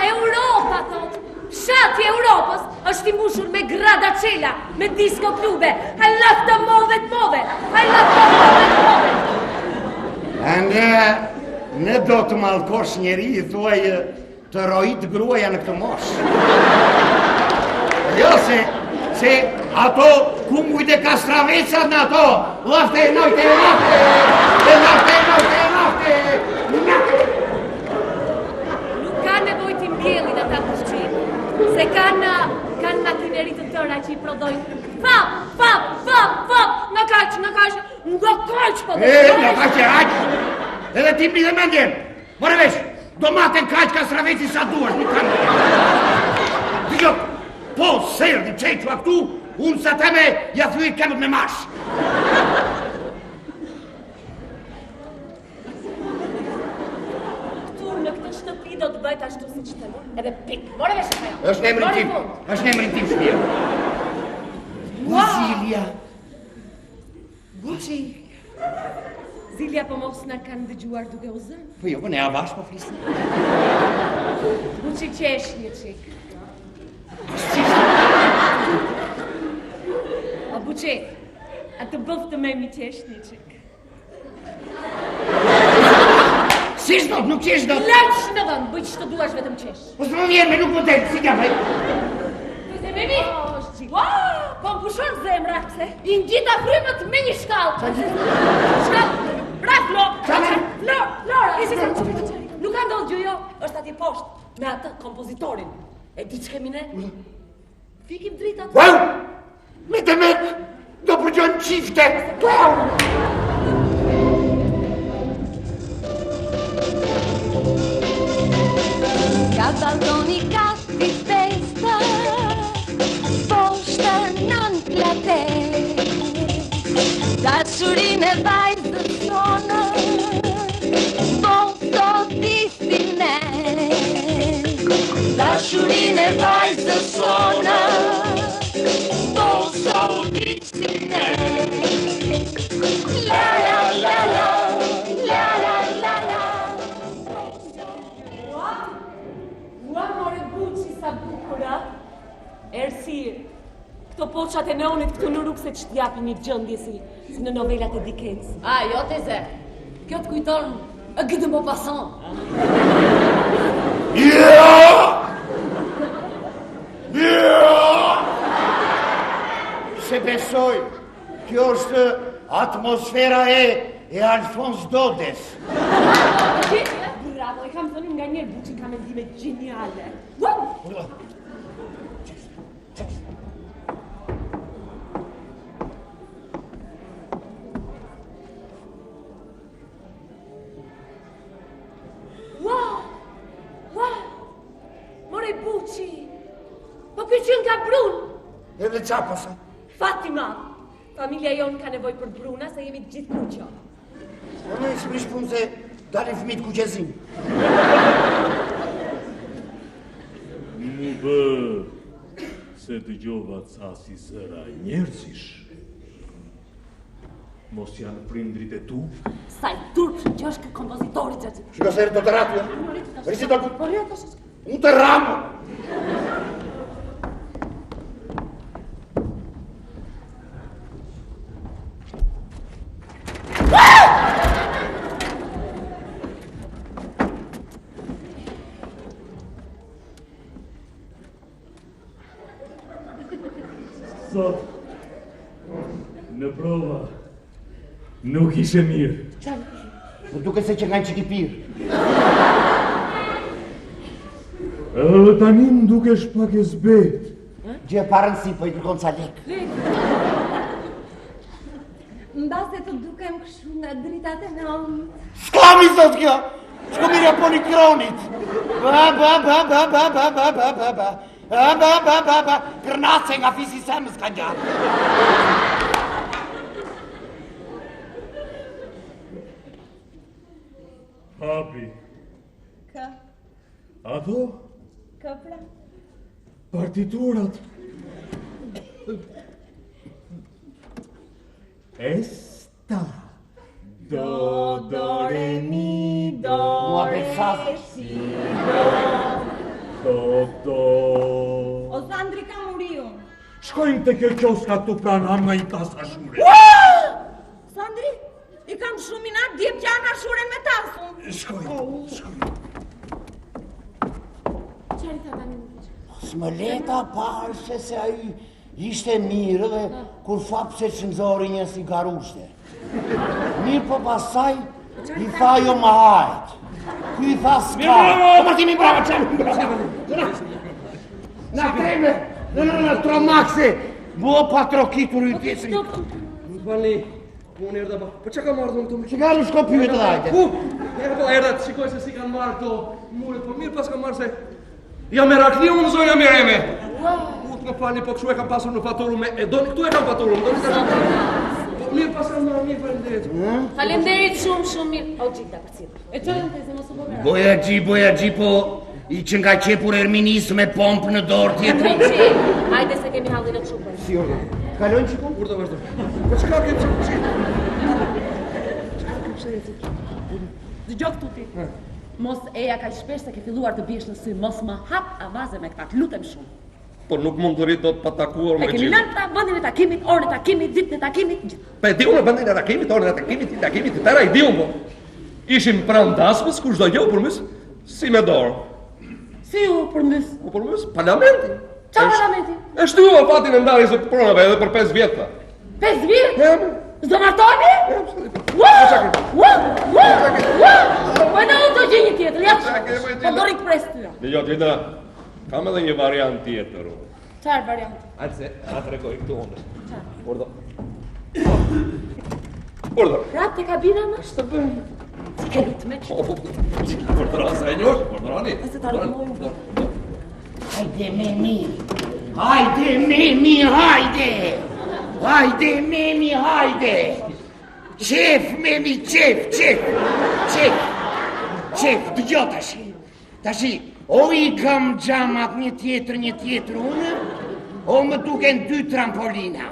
Europa, thot. Fshati Europës është I mbushur me grada qela, me disko klube. I love të move. Ne do të malkosh njeri, I thuaj të rojit gruaja në këtë mosh. Jo, se ato kungujt e kastravecat në ato, lafte. Nuk ka nevoj t'i mbjellin ata pushqim, se kanë makinerit të tëra që I prodojnë. Fap, nga kaq, po. Nga kaq e aq, edhe ti mbi dhe mendjen. More vesh, do maten kaq kastraveci sa duash, nuk kanë. Dijo, po, serdi Qequa këtu, unë sa teme, ja thuj kemët me mash. edhe pik. More vesh ajo. Është emri tim. Është emri tim shpia. Zilja. Buçi. Zilja po mos na kanë dëgjuar duke u zënë. Po jo, po ne avash po flisni. Buçi qesh një çik. O Buçi, a të bëftë me mi qesh një çik. Si s'dot, nuk qesh dot. Laç në vend, bëj ç'të duash vetëm qesh. Po s'më vjen me nuk po del, si ka bëj. Të memi? Po më pushon zemra, pse? I ngjita frymët me një shkallë. Shkallë. Bra Flo. Flora. Nuk ka ndodhur gjë jo, është atje poshtë me atë kompozitorin. E di ç'kemi ne? Fikim dritat. Wow! Me të me, do përgjojnë qifte. Ka balkoni ka si festa, poshtë nën plate. Dashurinë e vajzës tonë, po sot disim ne. Dashurinë e vajzës tonë, po sot disim ne. La la la la, la la la la. Ua, more Buçi sa bukura. Ersir, këto poçat e neonit këtu në rrugë se që t'japi një gjëndje si në novelat e Dickens. A, jo teze, kjo të kujton e gëdë më pason. Se besoj, kjo është atmosfera e Alfons Dodes. Bravo, e kam thënë nga njerë Buçi ka mendime geniale. Wow! Wow! More Buçi! Po ky qënë ka brun! Edhe qa pasa? Fatima! Familja jonë ka nevoj për bruna se jemi të gjithë kuqo. Po në i shprish punë se dalin fëmit kuqezim. Mu bë se dëgjova ca si zëra njerëzish. Mos janë prindrit e tu? Sa i turp që është kë kompozitori që... Shko se do të ratu, ja? Risi do të... Unë të ramë! Sot, në prova, nuk ishe mirë. Më duke se që nga në qikipirë. Edhe tani më dukesh pak e zbet. Gjë e parën si, po i kërkon ca lek. Mbase të dukem kështu në dritat e neonit. S'kami sot kjo! Shko mirë polikronit! Kërnase nga fisi semës ka gjatë. Hapi, Ka, ato ka pra. partiturat. Esta. Do, re, mi, do, Mua besazë. do. O Sandri ka muriu. Shkojmë të kjo kioska këtu pranë nga i kasa shure. Sandri, i kam shuminat djep gjana shure me tasun. Shkojmë. Qëri ta tani? S'më leta parë se ai ishte mirë dhe kur fapse që nëzori një sigarushte. Mirë po pasaj i tha jo ma hajt. Ky i tha s'ka. Po Martini brava qenë. Na treme, në tromakse. Bo patrokitur i tjesri. Nuk bani, unë erda ba. Po që ka marrë dhëmë të më? Që ka shko pyet dhe ajte. Erda, shikoj se si kanë marrë këto muret, po mirë pas ka marrë se... Ja me rakni unë zonja Mireme. Unë të më falni, po këshu e kam pasur në fatoru me... E doni këtu e kam fatoru, më doni të kam... Po mirë pas ka marrë mirë falenderit. Falenderit shumë mirë. O, gjitha për cilë. E qërën të se mos u bëmera. Boja gji, po I që nga qepur Erminis me pompë në dorë tjetri. Hajde se kemi hallin e çupën. Si ordo? Kalojnë që punë? Urdo vazhdo. Po çka ke çuçi? Dëgjoj këtu ti. Mos eja ka shpesh se ke filluar të biesh në sy, mos më hap avaze me këta, lutem shumë. Po nuk mund të rrit dot pa takuar me E kemi lënë pra vendin e takimit, orën e takimit, ditën e takimit, gjithë. Pa e di unë vendin e takimit, orën e takimit, tëra i di unë po. Ishim pranë dasmës, kush do gjeu përmys, si me dorë. Si u përmbys? U përmys parlamenti. Qa parlamenti? E shtyua fatin e ndarjes së pronave edhe për 5 vjet tha. 5 vjet? Ja, Zdo martoni? Po në unë të gjë një tjetër, ja që po do rikë pres tyra. Dëgjoj, Gjenda, kam edhe një variant tjetër. Qarë variant? Hajde, a tregoj këtu unë. Urdo. Urdo. Prap të kabina më? Ç'të bën? Si ke lutë me që? Ordra, senjor, ordroni. E se të armojnë. Hajde Memi, hajde Memi, hajde! Hajde Memi, hajde! Qef Memi, qef, dëgjo tashi, o I kam gjamat një tjetër unë, o më duken 2 trampolina.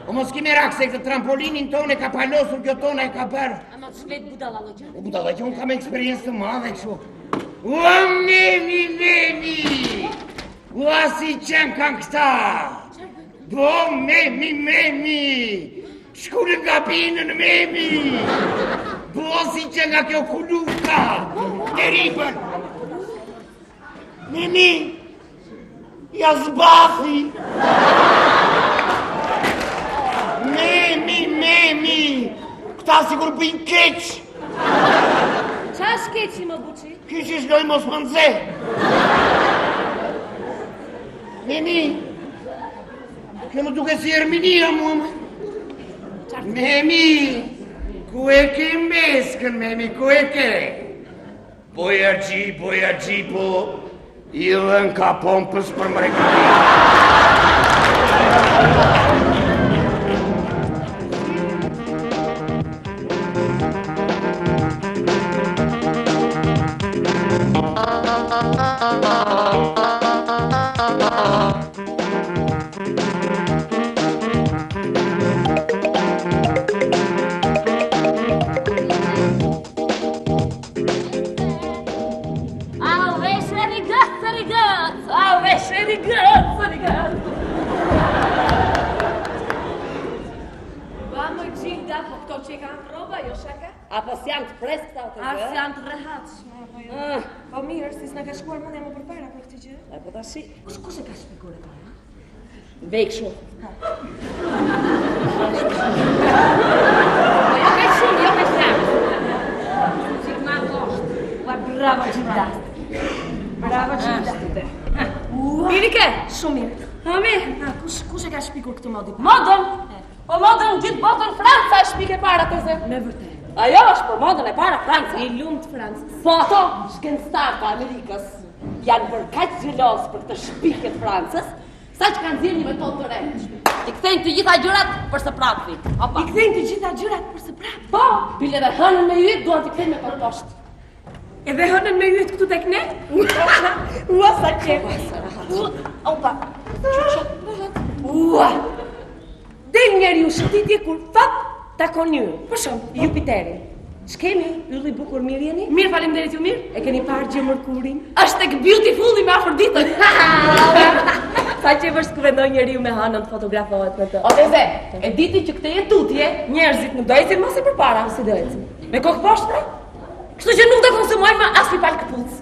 O mos kime rak se këtë trampolinin tonë e ka palosur, kjo tonë e ka bërë. Ama të shlet budala lo gjë. Budalla që unë kam eksperiencë të madhe kështu. Ua Memi! Ua si qenë kanë këta! Po Memi! Shku në kabinën Memi! Po si që nga kjo kuluka! Në ripën! Memi! Ja zbathi! Memi! Këta sigur bëjnë keq! Qa shkeqi më buqi? Kish ish loj mos më nëze! Memi! Kjo më duke si Erminia mua më. Memi! Ku e ke meskën, Memi, ku e ke? Boja gji, po... I dhën ka pompës për mrekëti. Apo s'janë të preskëta o të gjë? As janë të rehatshme. Po mirë, si s'na ka shkuar mendja më përpara për këtë gjë. E po tashi, Kush e ka shpjeguar e para? vek shumë. Po jo ka shumë. Qik ma ngosht. Ua, bravo Gjilda. Bravo Gjilda. Mirike! Shumë mirë. Mami! Kush e ka shpikur këtë modi? Modën! Po modën gjithë botën Franca e shpike para të se. Me vërtet. Ajo është për modën e para Franca. I lumt Francës. Po ato shkencëtarë të Amerikës janë bërë kaq xheloz për këtë shpikje të Francës, sa që kanë zirë një metodë të re. I kthejnë të gjitha gjërat për së prapë. Opa. I kthejnë të gjitha gjërat për së prapë. Po, bile dhe hënën me yt duan t'i kthejnë me për poshtë. Edhe hënën me yt këtu tek ne? Ua sa qep. Opa. Ua. Del njeri u shëtitje kur fat takon një. Për shumë, Jupiterin. Shkemi, ylli bukur mirë jeni? Mirë, faleminderit ju mirë. E keni parë gjë mërkurin? Është tek Beautifulli me Afroditën. Sa që vërsh ku vendoj njeriu me hënën të fotografohet me të. O teze, e diti që këtë tutje, Njerëzit nuk do ecin mos e përpara. Si do ecin? me kokë poshtë, pra? Kështu që nuk do konsumojmë as një palë këpucë.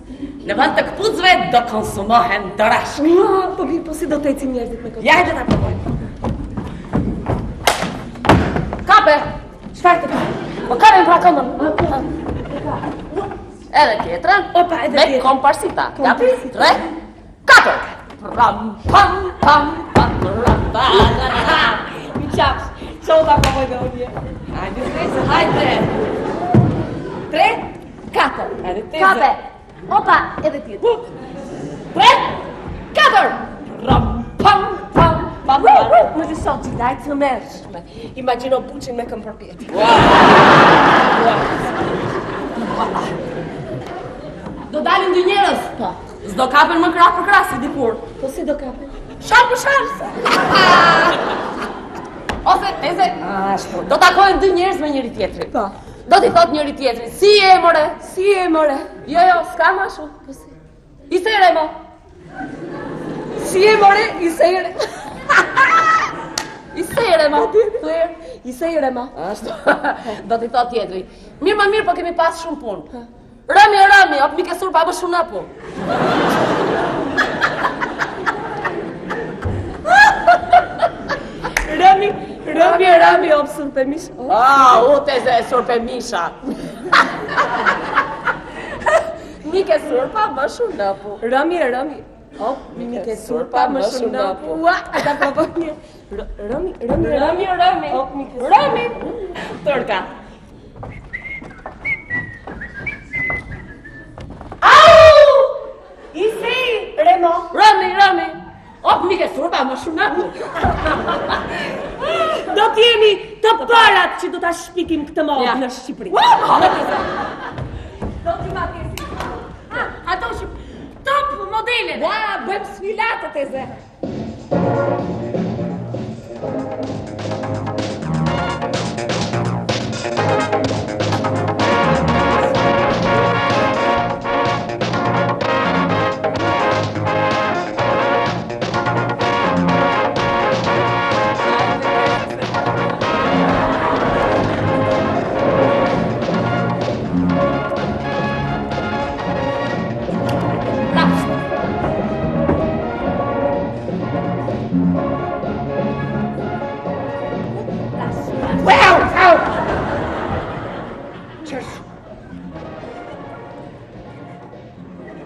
Në vend të këpucëve do konsumohen dorashk. Po mirë, po si do të ecin njerëzit me kokë? Ja, hajde ta provojmë. Kape! Çfarë të ka? Po kare pra këndën. Edhe tjetrën. Opa, edhe me tjetrën. komparsita. Komparsita. 3, 4. Ram, pam, pam, pam, ram, pam. Mi qapsh, që ta provoj dhe unë. Hajde, Teze, hajde. 3, 4. Edhe teze. Kape. Opa, edhe tjetrën. 3, 4. Ram, pam, pam, pam, pam. Më të sot që dajtë të mërshme. Imagino buqin me këm përpjet. Do dalin dy njerëz. Po. S'do kapen më krah për krah si dikur. Po si do kapen? Shal për shal. Ose teze. Ashtu. Do takohen dy njerëz me njëri tjetrin. Po. Do t'i thot njëri tjetrit, si e more? Si e more? Jo, s'ka më ashtu. Po si? I sere mo. Si e more? I sere. I sere mo. I sere ma. Ashtu. Do t'i thot tjetri. Mirë më mirë, po kemi pas shumë punë. Rami, op mi ke sur pa më shumë na punë. Rami, op surpe misha. U teze surpe misha. Mi ke sur pa më shumë na punë. Rami. Op, mi ke surpa më shumë na pu. Ua, ata propon një. Rami. Op, mi ke Rami. Turka. Au! I si, Remo. Rami. Op, mi ke sur pa më shumë na punë. Do t'jemi të parat që do t'a shpikim këtë modë Ja. në Shqipëri. Do t'i ma kesi. Ato top modele. Ua, bëjmë sfilatët e ze.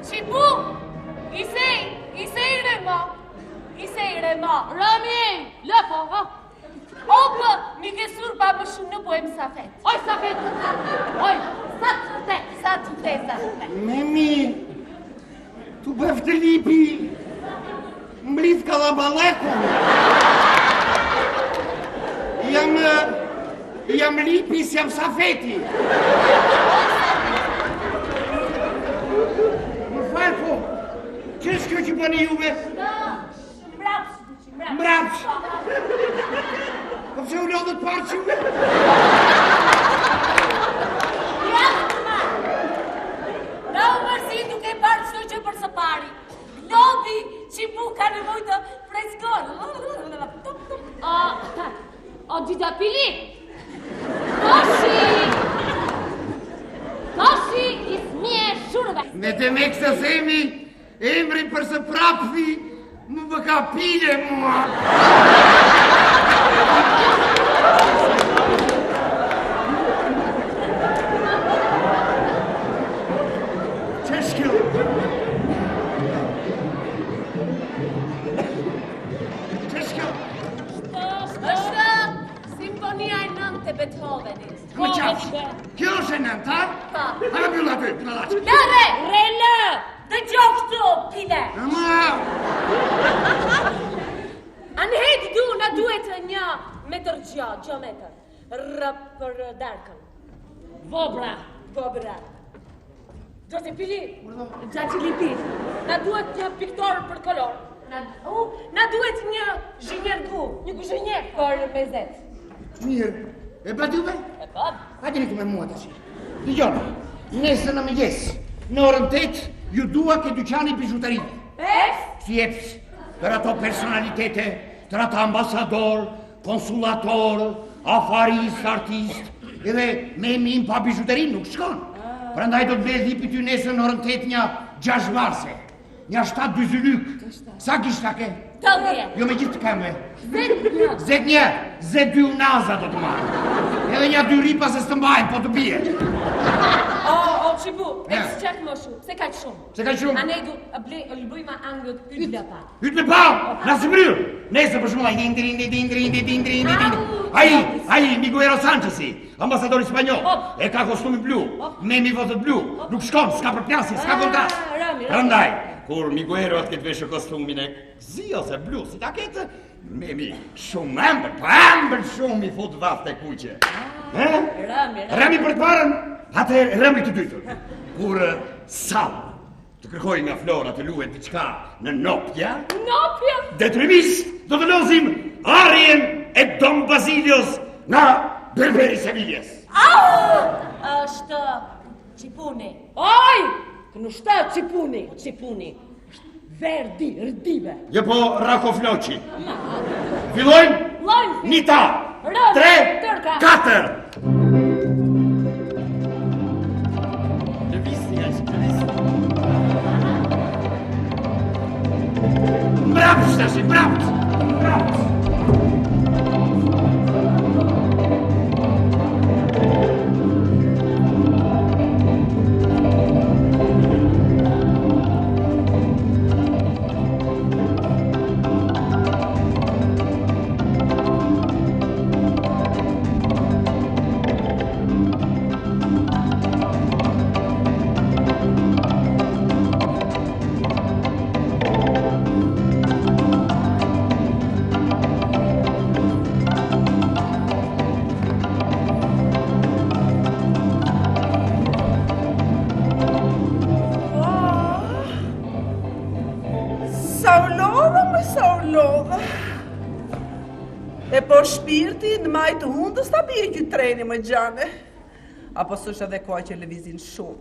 Shibu! Isej Rema! Rami! Lëpo, ha? Opë, mi ke sur pa më shumë në pojmë safet. Oj, safet! Oj, sa të te. Memi, tu bëf të lipi, mblit kalabalekun. Jam lipi si jam safeti. Më falë po, që është kjo që bëni juve? Mbrapsh. Po pse u lodhët parë që juve? Na u mërzi duke parë qdo që për së pari. Lodi që mu ka nevoj të freskon. O gjitha pili. Koshi i smje shurëve. Me të me kësë themi, emri për së prapëvi, më ka pile mua. Beethovenit. Më qatë, kjo është e nënta? Pa. Hara bjulla të, knalaç. Lëre! Relë! Dë gjohë këtu, pile! Anhet du, na duhet një metër geometër. Rë për darkën. Vobra. Do të pili? Gjaci lipi. Na duhet një piktor për kolor. Na duhet një zhinjergu, një kuzhinjer për mezet. Mirë, e pa juve? E pa. Hajde riku me mua të shi. Dijona, nesër në mëgjes, në orën 8, ju dua ke dyqani bijuterit. Si eps, për ato personalitete, për ato ambasador, konsulator, afarist, artist, edhe me min pa bijuterin nuk shkon. Prandaj do të bëj dhipi ty nesër në orën 8 një 6 marse, një 7 dyzylyk. Sa kishta ke? 80. Jo me gjithë të keme. Z2 unaza do të marrë. Edhe një 2 ripa se së të mbajnë, po të bje. O, qibu, e së qak më shumë, se ka shumë. Se ka shumë? A ne du, lëbëjma angët ytë pa. Ytë me pa, nësë mëryrë. Nesë për shumë, dindri. Ai, Miguel Sanchesi, ambasadori spanjol, e ka kostumi blu, me mi votët blu, nuk shkon, s'ka për pjasi, s'ka kontrast. Rëndaj, kur Miguel atë këtë veshë kostumin e zi ose blu, si ta ketë, me mi shumë ambër shumë i fut vath të kuqe. Rami për të parën, atë Rami të dytën, kur Sal, Të kërkoj nga Flora të luet diçka në nopja. Nopja? Detyrimisht do të lozim arjen e Dom Basilios nga Berberi Seviljes. Është Çipuni. Oj! Kënushta Çipuni. Verdi, rdive. Jo po Rako Floqi. Fillojmë? Lojmë. Nita. 3, 4. Bravo, Stasi, bravo! E po shpirti në majtë hundës ta bje këtë treni më gjane. Apo s'është edhe koha që lëvizin shumë.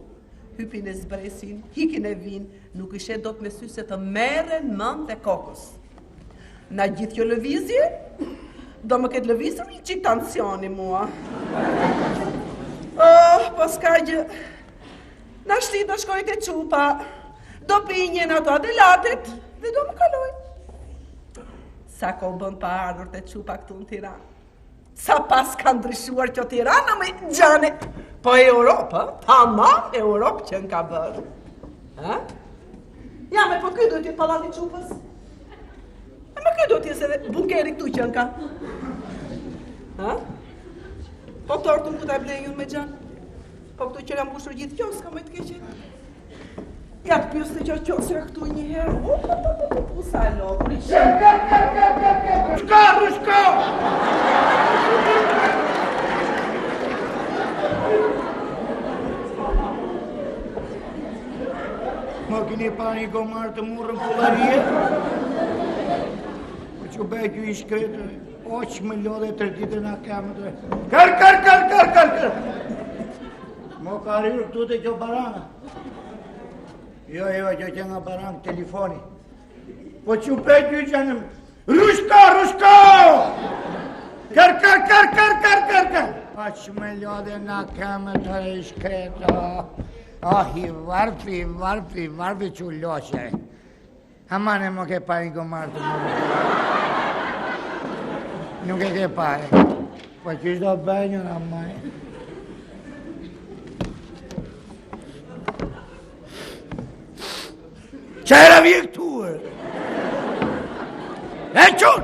Hypin e zbresin, hikin e vin, nuk ishe do të me sy se të merren mend e kokës. Na gjithë kjo lëvizje, do më këtë lëvizur një qitë tensioni mua. Po s'ka gjë. Na shti do shkoj të qupa, do pinjen ato adelatet dhe do më kaloj. Sa ko bën pa ardhur të qupa këtu në Tiranë. Sa pas ka ndryshuar kjo Tirana me gjane. Po Europë, tamam Europë që në ka bërë. Ha? Ja me po kjo do t'jetë palati qupës. E me kjo do t'jetë edhe bunkeri këtu që në ka. Ha? Po tortu ku ta blejun me gjanë. Po këtu që nga mbushur gjithë kjo, s'ka me t'keqe. Ja të pjus të qosja këtu një herë. Sa e lopri. Rushko! Më kini pa një gomar të murën pullarie? Po që bejt ju i shkretë, oq më lodhe të rditë nga kamëtë. Kër! Më ka rirë këtu të kjo barana. Jo, që që nga barang telefoni. Po që bejt ju që në... Rushko! Kër! Pa që me lodhe nga kamë të i shkreto. I varpi që loqe. Amane më ke pari gomar të mërë. Nuk e ke pari. Po që shdo bëjnë në amane. Qera vje këtu, Vequn!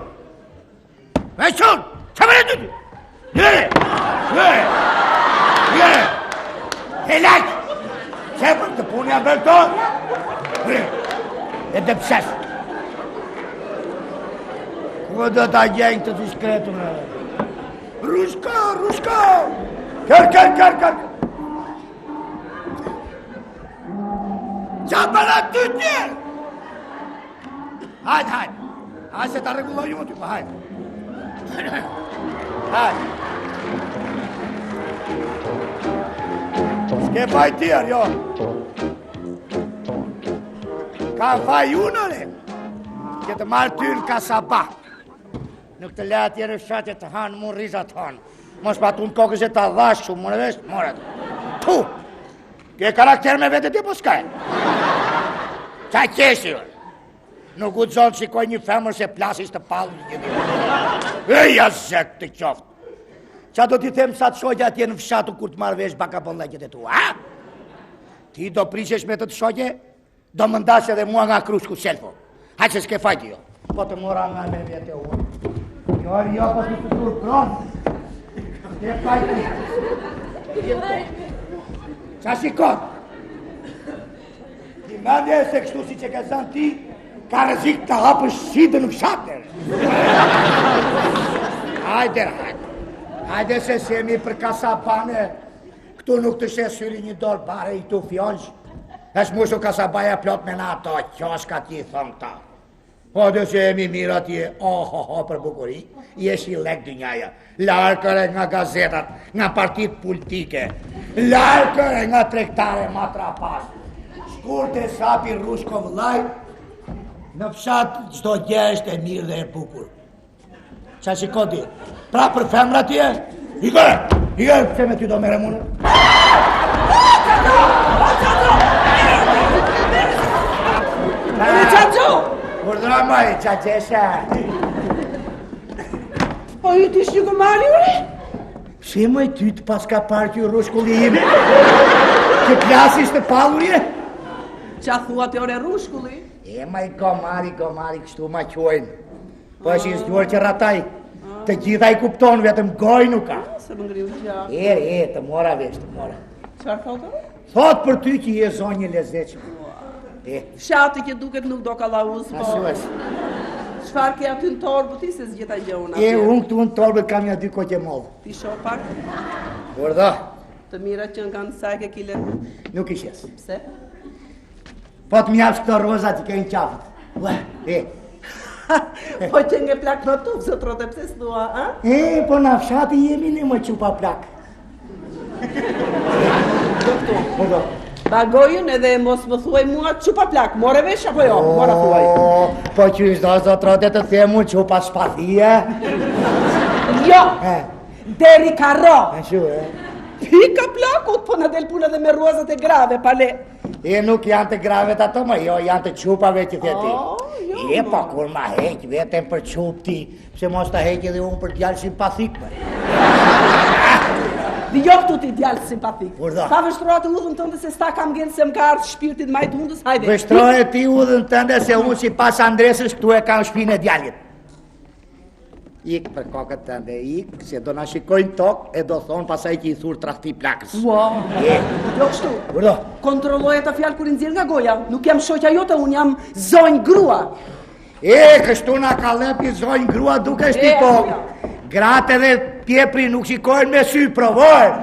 Qa mërë të ty? Jere! Helak! Qepër të punja bërton? E të pëses. Ku do t'a gjenjë të të shkretu në? Rushko! Kër! Qa përra të tjerë? Hajde, se t'a regulloj më ty, po hajde. Hajde. S'ke faj tjerë, jo. Ka faj unëre, që të marrë ty në kasabak. Nuk të le atjere fshatje të hanë, mu rizat hanë. Mos pa tu në kokës e t'a dhash shumë, më në vesh, morat. Tu! Ke karakter me vete ti po s'kaj? Qa qeshi, vë? Nuk u të zonë shikoj një femër se plasis të palë një gjithë. Eja zek të qoftë. Qa do t'i them sa të shojgja atje në fshatu kur të marrë vesh baka pëllëgjet e tu, ha? Ti do prishesh me të shojgje, do më ndash edhe mua nga krushku selfo. Haqë se s'ke fajti jo. Po të mora nga me vete uë. Jo, po t'i të tur pronë. S'ke fajti. Qa shikot? Ti mendje se kështu si që ke zanë ti, ka rëzik të hapë shqidë në fshatër. Hajde se jemi për kasapane, këtu nuk të shesyri një dorë bare i tu fjallsh. është mushu ka sa baja plot me na ato qoshka ti thonë ta. Po dhe që jemi mirë atje, për bukuri, jesh i lek dynjaja. Larkëre nga gazetat, nga partit politike, larkëre nga trektare ma trapas. Shkurte sapi Rushkov laj, në fshat çdo gjë është e mirë dhe e bukur. Qa shiko ti? Pra për femra ti e? Ike, pse me ty do mere mune? Urdra maj, qa qesha? Po i t'i shqyku mali, ure? Se maj ty të pas ka parë kjo rushkulli ime? Që plasis të palurje? Qa thua të ore rushkulli? E maj gomari, kështu ma qojnë. Po është i zgjuar që rataj, të gjitha i kupton, vetëm goj nuk ka. Se më ngriu gja. Të mora vesh, të mora. Qar thotë? Thot për ty që je zonjë lezeqme. Fshati që duket nuk do ka lauz, po. Ashtu është. Qfar ke aty në torbë ti se zgjeta gjona? Unë këtu në torbët kam ja 2 koqe mollë. Ti shoh pak? Urdo. Të mira që nga në saj ke kile. Nuk i shes. Pse? Po të mjafsh këto roza që ke në qafët. Po që nge plak në tufë, së trote pse s'dua, a? Po në fshati jemi në më qupa plak. Doktor. Bagojën edhe mos më thuaj mua qupa plak, more vesh apo jo? Mora thuaj. Po që ishdo zë trote të themu qupa shpathia? Jo! Deri ka ro! Shu, Pika plakut, po në del puna dhe me ruazat e grave, pale. Nuk janë të gravet ato, më jo, janë të qupave që theti. Po kur ma heq vetëm për qup ti, pse mos ta heq edhe unë për djallë simpathik, Dhe jo këtu ti djallë simpathik. Urdo. Pa vështrua të udhën tënde se sta kam gjenë se më ka ardhë shpirtit majtë hundës, hajde. Vështroje ti udhën tënde se unë si pas Andresës këtu e kam shpinë e djallit. Ik për kokët tënde, se do na shikojnë tokë e do thonë pasaj që i thurë trahti plakës. Wow. Jo kështu. Urdo. Kontrolloj ta fjalë kur i nxjerr nga goja. Nuk jam shoqja jote, unë jam zonjë grua. Kështu na ka lepi zonjë grua duke shti po. Gratë dhe pjepri nuk shikojnë me sy, provojnë.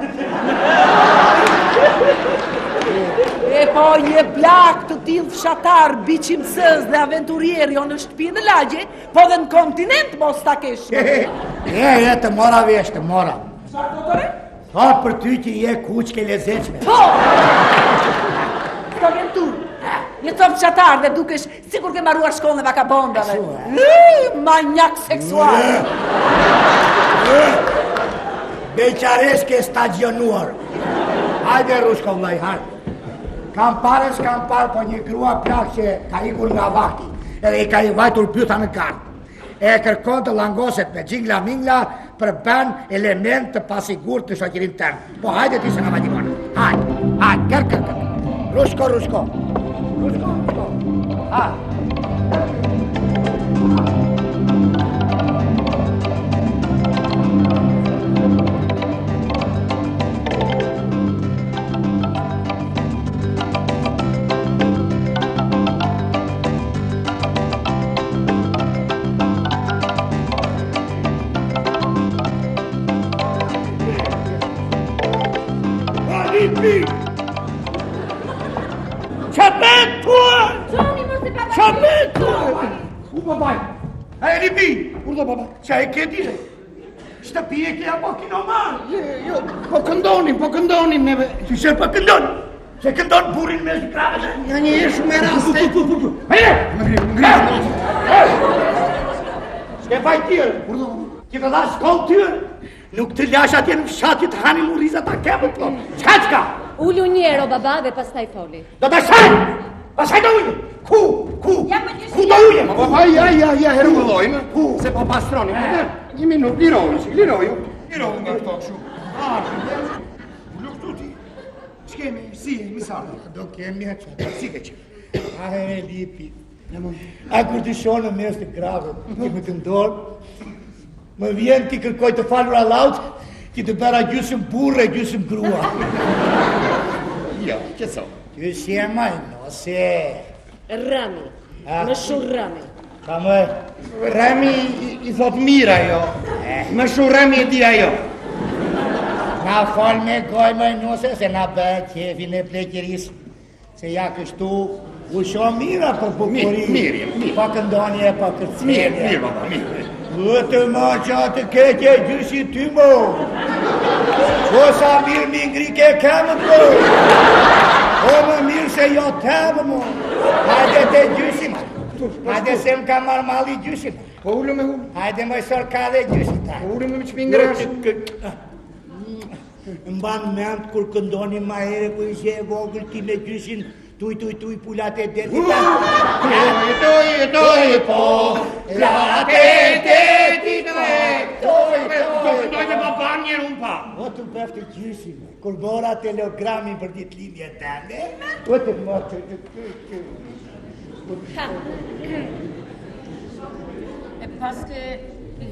Po një plak të tillë fshatar, biçimsës dhe aventurier jo në shtëpi në lagje, po dhe në kontinent mos ta kesh. Të mora vesh, të mora. Çfarë doktore? Thot për ty që je kuqke lezeqme. Po! Të vjen tu. Je top fshatar dhe dukesh sikur ke marruar shkollën e vakabondave. Manjak seksual. Beqareske stagionuar. Hajde Rushkov vllai, hajde. Kam parë, po një grua plak që ka ikur nga vakti, edhe i ka i vajtur pyta në kartë. E kërkon të langoset me gjingla mingla për ben element të pasigur të shoqirin tënë. Po hajde ti se nga vajtikon. Hajde, kër. Rushko. Hajde. Urdo baba, qa e ke dire? Shtëpi e ke apo kinoman? Jo, po këndonim neve. Që shë po këndonim? Se këndon burin me zgrave? Ja një e shumë e raste. Shke faj tjërë, urdo, që të dha shkollë tjërë. Nuk të lash atje në fshatit hani murizat a kebë të Qka? Ullu njero, baba, dhe pastaj foli. Do të shaj! Pasaj do ujë! Ku do ujë? Ja, herë më lojmë. Se po pastronim. Një minut, liroju. Liroju nga këto këshu. Luk tu ti. Shkemi, si, misarë. Do kemi e që, si ke që. E lipi. A kur të shonë në mes të grave, që më të ndorë, më vjen ti kërkoj të falur a lautë, ti të bera gjusëm burre, gjusëm grua. Jo, që so? Gjusë e majno, se... Rami, më shumë Rami. Ka më... Rami i thot mira jo. Më shumë Rami e di ajo. Na fal me goj më nuse se na bëhet qefin e pleqëris. Se ja kështu u shumë mira për bukuri. Mirë. Pa këndonje, pa kërcjenje. Mirë, baba, mirë. Vëtë ma që atë keqe gjyshi ty mo. Qo sa mirë mi ngrike kemë po. O më mirë se jo temë mo. Hajde të gjyshim. Hajde se më ka marrë mali gjyshim. Po ullu me ullu. Hajde më sër ka dhe gjyshim ta. Po ullu me qpingresh. Mban mend kur këndoni ma here ku ishe e vogël ti me gjyshin tuj pulat e detit. Tuj po, pulat e detit tuj. Këndoj me baban njerë unë pa. O të bëftë gjyshin, kur bora telegramin për ditë lindje tënde, o të më të E paske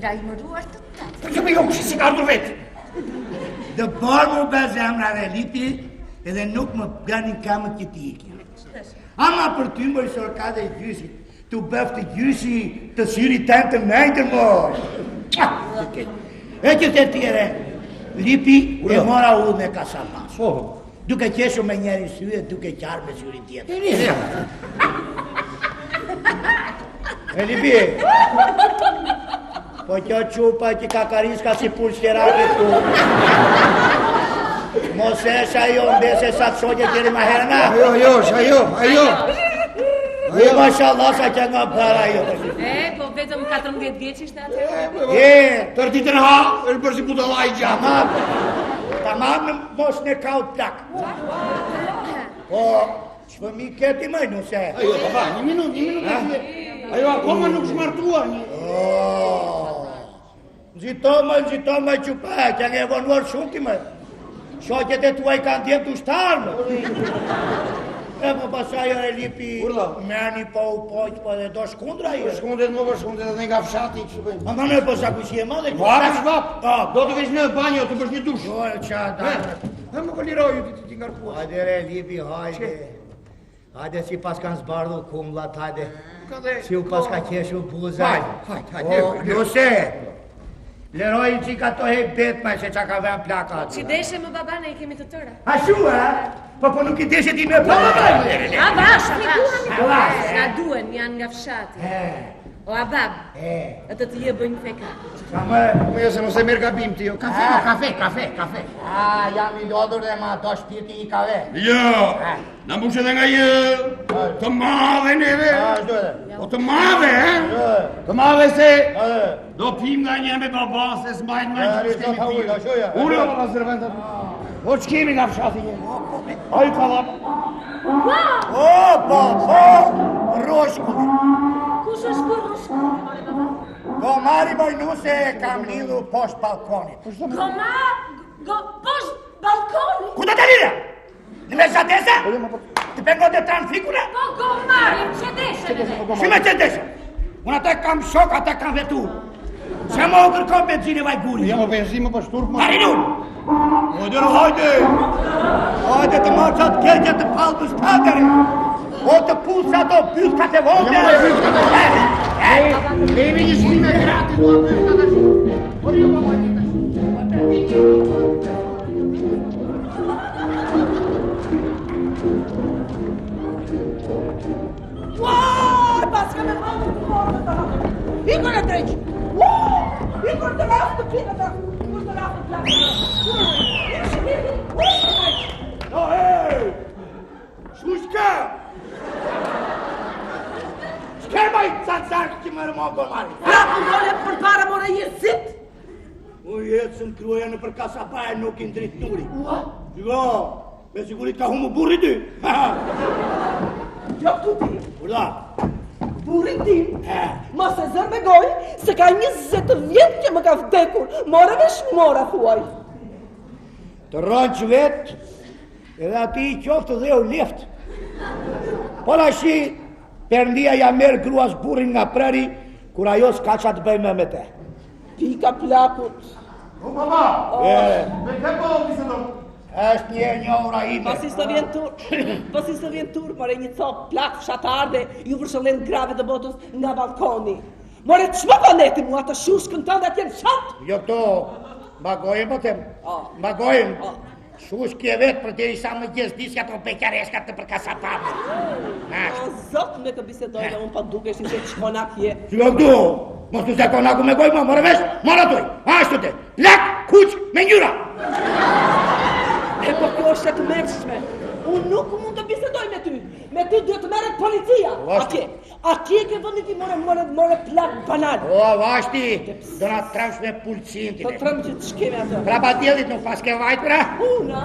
lajmëruar të tatë. Që me jo kështë si ka ardhur vetë. Dë borë më bë zemra dhe lipi, edhe nuk më ganin kamët që ti ikja. Ama për ty më rësor ka dhe gjyshit, të bëftë gjyshi të syri tënë të mejtër më. E që të tjere, lipi e mora u me kasapas. Duke qeshu me njeri syje, duke qarë me syri tjetër. E lipi, po kjo qupa që ka kariska si pulsjerake tu. Mos e shajo mbese sa të shoqe tjeri ma herëna. Ajo. E mashallah sa që nga para jo. Po vetëm 14 vjeç ishte atë. Tërë ditën ha, e përsi budala i gjatë. Tamam në mos në kaut plak. Po, që fëmi keti mëj nëse. Ajo, baba, një minut. Ajo, akoma nuk shmartua një. Nxito më qupa, që nge vonuar shumë ti më. Shoqet e tuaj kanë djemë të ushtarë më. E po pasaj e lipi, merni po u poqë, po edhe do shkundra i. Shkundet edhe nga fshati që bëjmë. Ma në po sa ku si e madhe. Vap. Do të vesh në banjo, të bësh një dush. Jo, qa da. Dhe më këlliroju ti ngarkua. Hajde re lipi, hajde. Hajde si pas kanë zbardhur kumllat, hajde. Si u pas ka qeshu buzaj. Hajde. Nuse, lerojnë që ka to hek betma se qa ka vën plakat. Si deshe më baba, ne i kemi të tëra. A shu, Po nuk i deshe ti me plakat. A bash. Na duen, janë nga fshati. O abab, atë të je bëjnë feka. Jo se mos e merr gabim ti, jo. Kafe. Jam I lodhur dhe ma do shpirti I kave. Jo, na mbushe dhe nga jë, të madhe neve. O të madhe, Të madhe se do pim nga një me baba se s'majnë nga që shkemi pim. Ure, baba, serventat. O që kemi nga fshati një? Ajë ka dhapa. Roshkulli. Kush është për roshkulli? Gomari Bojnuse kam lidhu poshtë balkonit. Poshtë balkonit? Ku do të lirë? Në me qatese? Të pengo të tranë fikune? Po gomari, që deshe? Shime që deshe? Unë atë kam shok, atë kam vetu. Se më o kërkom benzine vaj guri. Jam o benzime për shturp më. Marinun! Hajde të marë qatë kërgje të palë shpagëri. O të pulsa do byskat e vogë. Kemi një shpime gratis, do a byskat e shumë. Por jo më bëjnë të Uaj, paska me hajtë të morë të hajtë. Ikon e treqë. Ikon të rafë të pina të hajtë. Ikon të rafë të plakë. No, hej! Shushka! Shkemaj cancak që më rëmo gomari. Rapë ndole për para more jesit. U jetë së në kruja në për kasapaje nuk I ndrit nuri. Jo, me sigurit ka humu burri ty. Jo këtu ti. Urda? Burin tim, ma se zër me goj, se ka 20 vjetë që më ka vdekur. More vesh mora, thuaj. Të rënë që vetë, edhe ati I qoftë dhe u leftë. Pola shi, Perëndia ja merë gruas burrin nga preri, kur ajo s'ka qa të bëjmë me te. Pika plakut. O, baba! Me ke po, pisë do? Është një ora ime. Pasi së vjen tur, more një copë plak fshatarde, ju vërshëllen grave të botës nga balkoni. More të shmë baneti mua të shushkën të dhe t'jenë shatë. Jo to, mbagojmë po tem. Mbagojmë. Shush kje vetë për deri sa më gjezdisja të beqareskat të për kasapatë. O, zot me të bisedojnë, unë pa duke shi se të shkona kje. Qilo këtu, mos të zekona ku me goj më, mërë vesh, mërë atuj, ashtu të, plak, kuq, me njëra. E po kjo është e të mërshme. Unë nuk mund të bisedoj me ty. Me ty duhet të merret policia. Atje ke vëndi ti more plak banal. O, vashti, do na tramsh me pulcin ti. Të tram që të shkeme ato. Krapatjelit nuk pas ke vajt, pra? Una?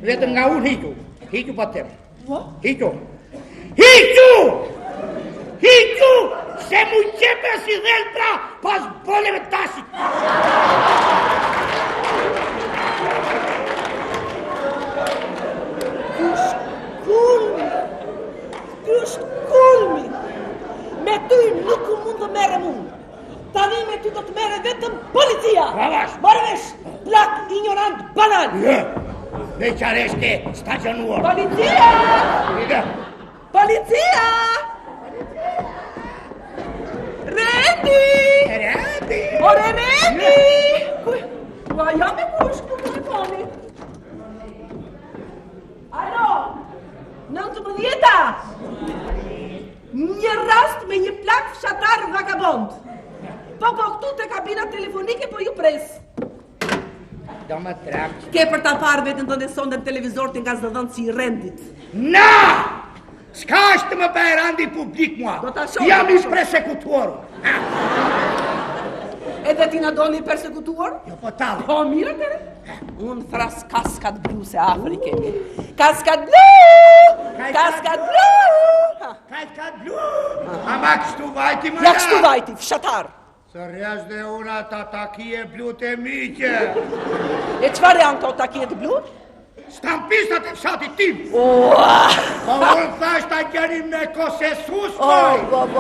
Vetëm nga unë hiqu. Hiqu pa tem. Hiqu. Hiqu! Hiqu! Se mu qepe si dhel, pra, pas boleve tasit. Ky është kulmi. Me ty nuk mund të merrem unë. Tani me ty do të merre vetëm policia. Bravash. Morë vesh, plak ignorant banal. Beqareske stacionuar. Policia! Policia! Rendi! Ore Rendi! Ua jam e kush ku telefoni. Alo! 19-a! Një rast me një plak fshatar vagabond. Po këtu te kabina telefonike po ju pres. Do më trakë. Ke për ta parë vetën të sonde në televizor të nga zëdhënë si i rendit. Na! S'ka është të më bëjë randi publik mua. Do ta shoh. Jam ish persekutuar. Edhe ti na doni persekutuar? Jo po talë. Po mirë tere? Unë thras kaskat blu se Afrike. Kaskat blu! Kaskat blu! Kaskat blu! Ama kështu vajti më Ja kështu vajti, fshatar. Së rrës dhe una ta takije blu të miqe. E qëfar janë këto takijet blu? Stampistat e fshatit tim. Po unë thash ta gjerim me kosesus, Po,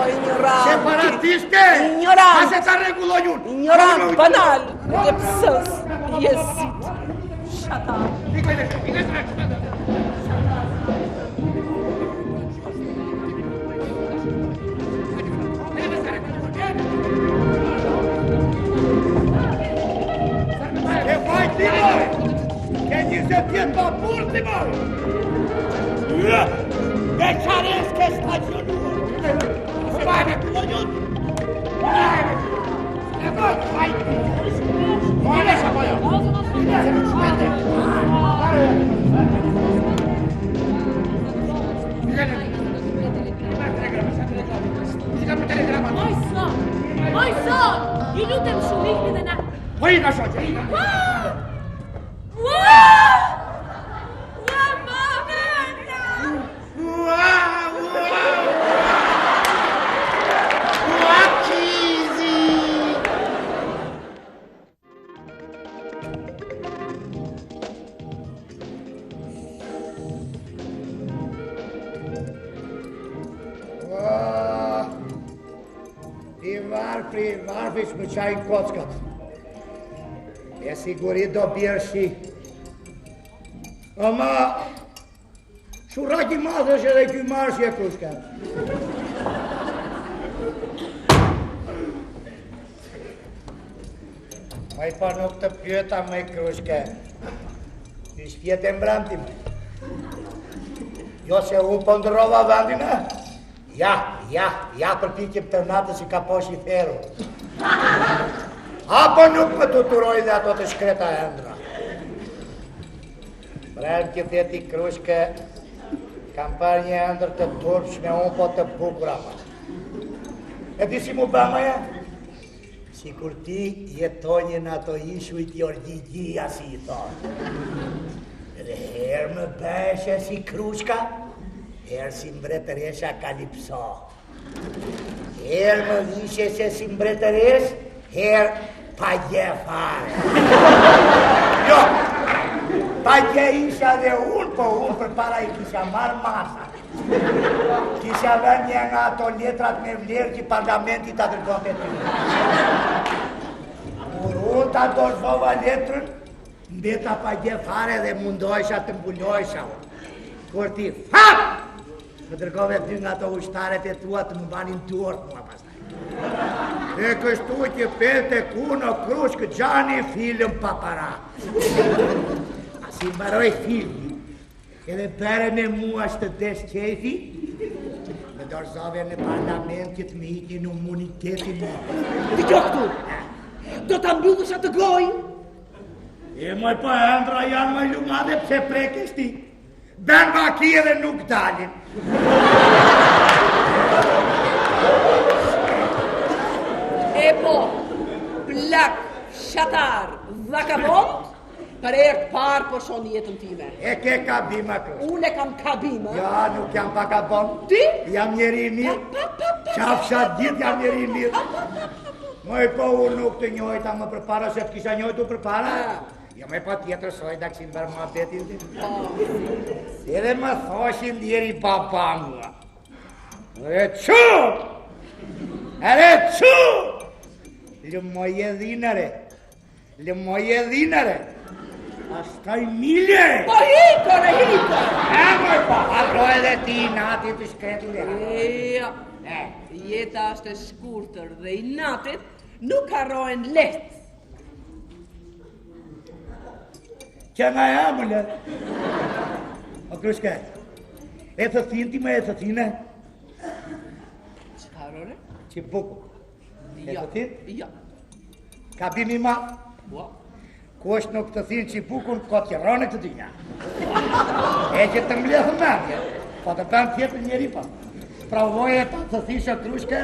ignorant. Separatiste. Ignorant. A se ta regulloj unë. Ignorant, banal. E pësës. Jesit. Shatar. E vajti moj! Ke 20 vjetë pa burti moj! Beqareske stacionuar! Vajme këllonjut! Vajme! E vajt, vajti! Vajme sa pojo! Moj son, i lutem shumë ikni dhe na. Po i ka shoqe, i ka. Varfish më qajnë kockat. E siguri do bjerë shi. Ama, shuraki madhë është edhe ky marshje krushka. Ma i pa nuk të pjeta me krushke. Ish pjetë e mbrantim. Jo se unë pëndërova vendime. Ja, përpikim të natës i ka posh i feru. Apo nuk më tuturoj dhe ato të shkreta endra. Brem që thjeti krushke, kam par një endër të turpshme unë po të bukura. E di si mu bëmaja? Si kur ti jetonjën ato ishujt jorgjigjia si i thonë. Dhe herë më beshe si krushka, herë si mbretëresha kalipso. Herë më vishe se si mbretëresh, herë pagje fare. Jo, pagje isha dhe unë, po unë për para i kisha marrë masa. Kisha vën një nga ato letrat me vlerë që parlamentit të dërgon të ty. Kur unë të dorëzova letrën, mbeta pagje fare dhe mundojsha të mbulojsha. Kur ti fap! Më dërgove dy nga ato ushtaret e tua të më banin duart mua pastaj. E kështu që pelte ku në krushkë gjani film papara. Si mbaroj filmi, edhe bere me mua është të desh qefi, me dorzove në parlamentit me ikin imunitetin mua. Ti kjo këtu, do të mbyllësh atë gojë? E moj po ëndra janë moj lumade pse prekesh ti. Ben vaki edhe nuk dalin. E po, plak, shatar, vakabond, për erë parë po shoni jetën time. E ke kabima kështë. Unë e kam kabime. Ja, nuk jam vakabond. Ti? Jam njeri mirë. Qafshat gjithë jam njeri mirë. Moj po unë nuk të njojta më përpara, se të kisha njojtu përpara. Ja me pa tjetër sojda këshin bërë mua betin të. Edhe më thoshin djeri baba mua. E qu! Ere qu! Lëmoje dhinare. Lëmoje dhinare. Ashtaj mile! Po hikore, hikore! E moj pa, allo edhe ti nati të shkretu dhe. Jo, jeta është e shkurtër dhe i natit nuk harrohen lehtë. Që nga jam, le? O krushke, e të thinë ti me e të thine? Që harrore? Që buku. E të thinë? Ja. Ka bimi ma? Ua. Ku është nuk të thinë që bukun, ko t'jerone të dinja. E që të mlethë mërje, po të bënë tjetër njeri pa. Pra voje ta të thishë krushke,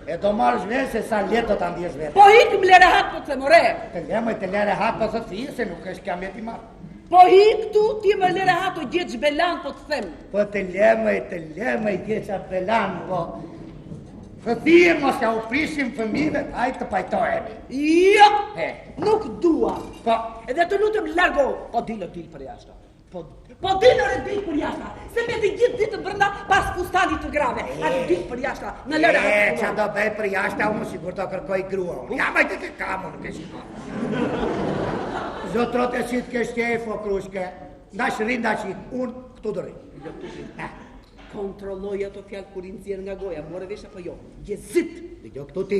e do marrë zhve se sa leto të ndjesh vetë. Po hikë më lere hatë po të more. Të lere hatë po të thishë, se nuk është kam jeti marrë. Po hikë tu, ti më lere hatë o gjithë zhbelan po të them. Po të leme i gjithë zhbelan, po. Fëthije mos ka u prishim fëmive, ajtë të pajtojemi. Jo, He. nuk dua. Po, Edhe të lutëm largo, po dilë për jashta. Po dilë dilë për jashta, se me të gjithë ditë brënda pas fustanit të grave. A të dilë për jashta, në lërë hatë. që do bëj për jashta, unë sigur të kërkoj grua. Ja, majtë të kamu, nuk e shiko. Zotrot e qitë ke shkef, o krushke. Ndash rinda qitë, unë këtu dërin. Kontrolloj ato fjalë kur i nxjerr nga goja, more vesh apo jo. Jezit. Dhe jo këtu ti.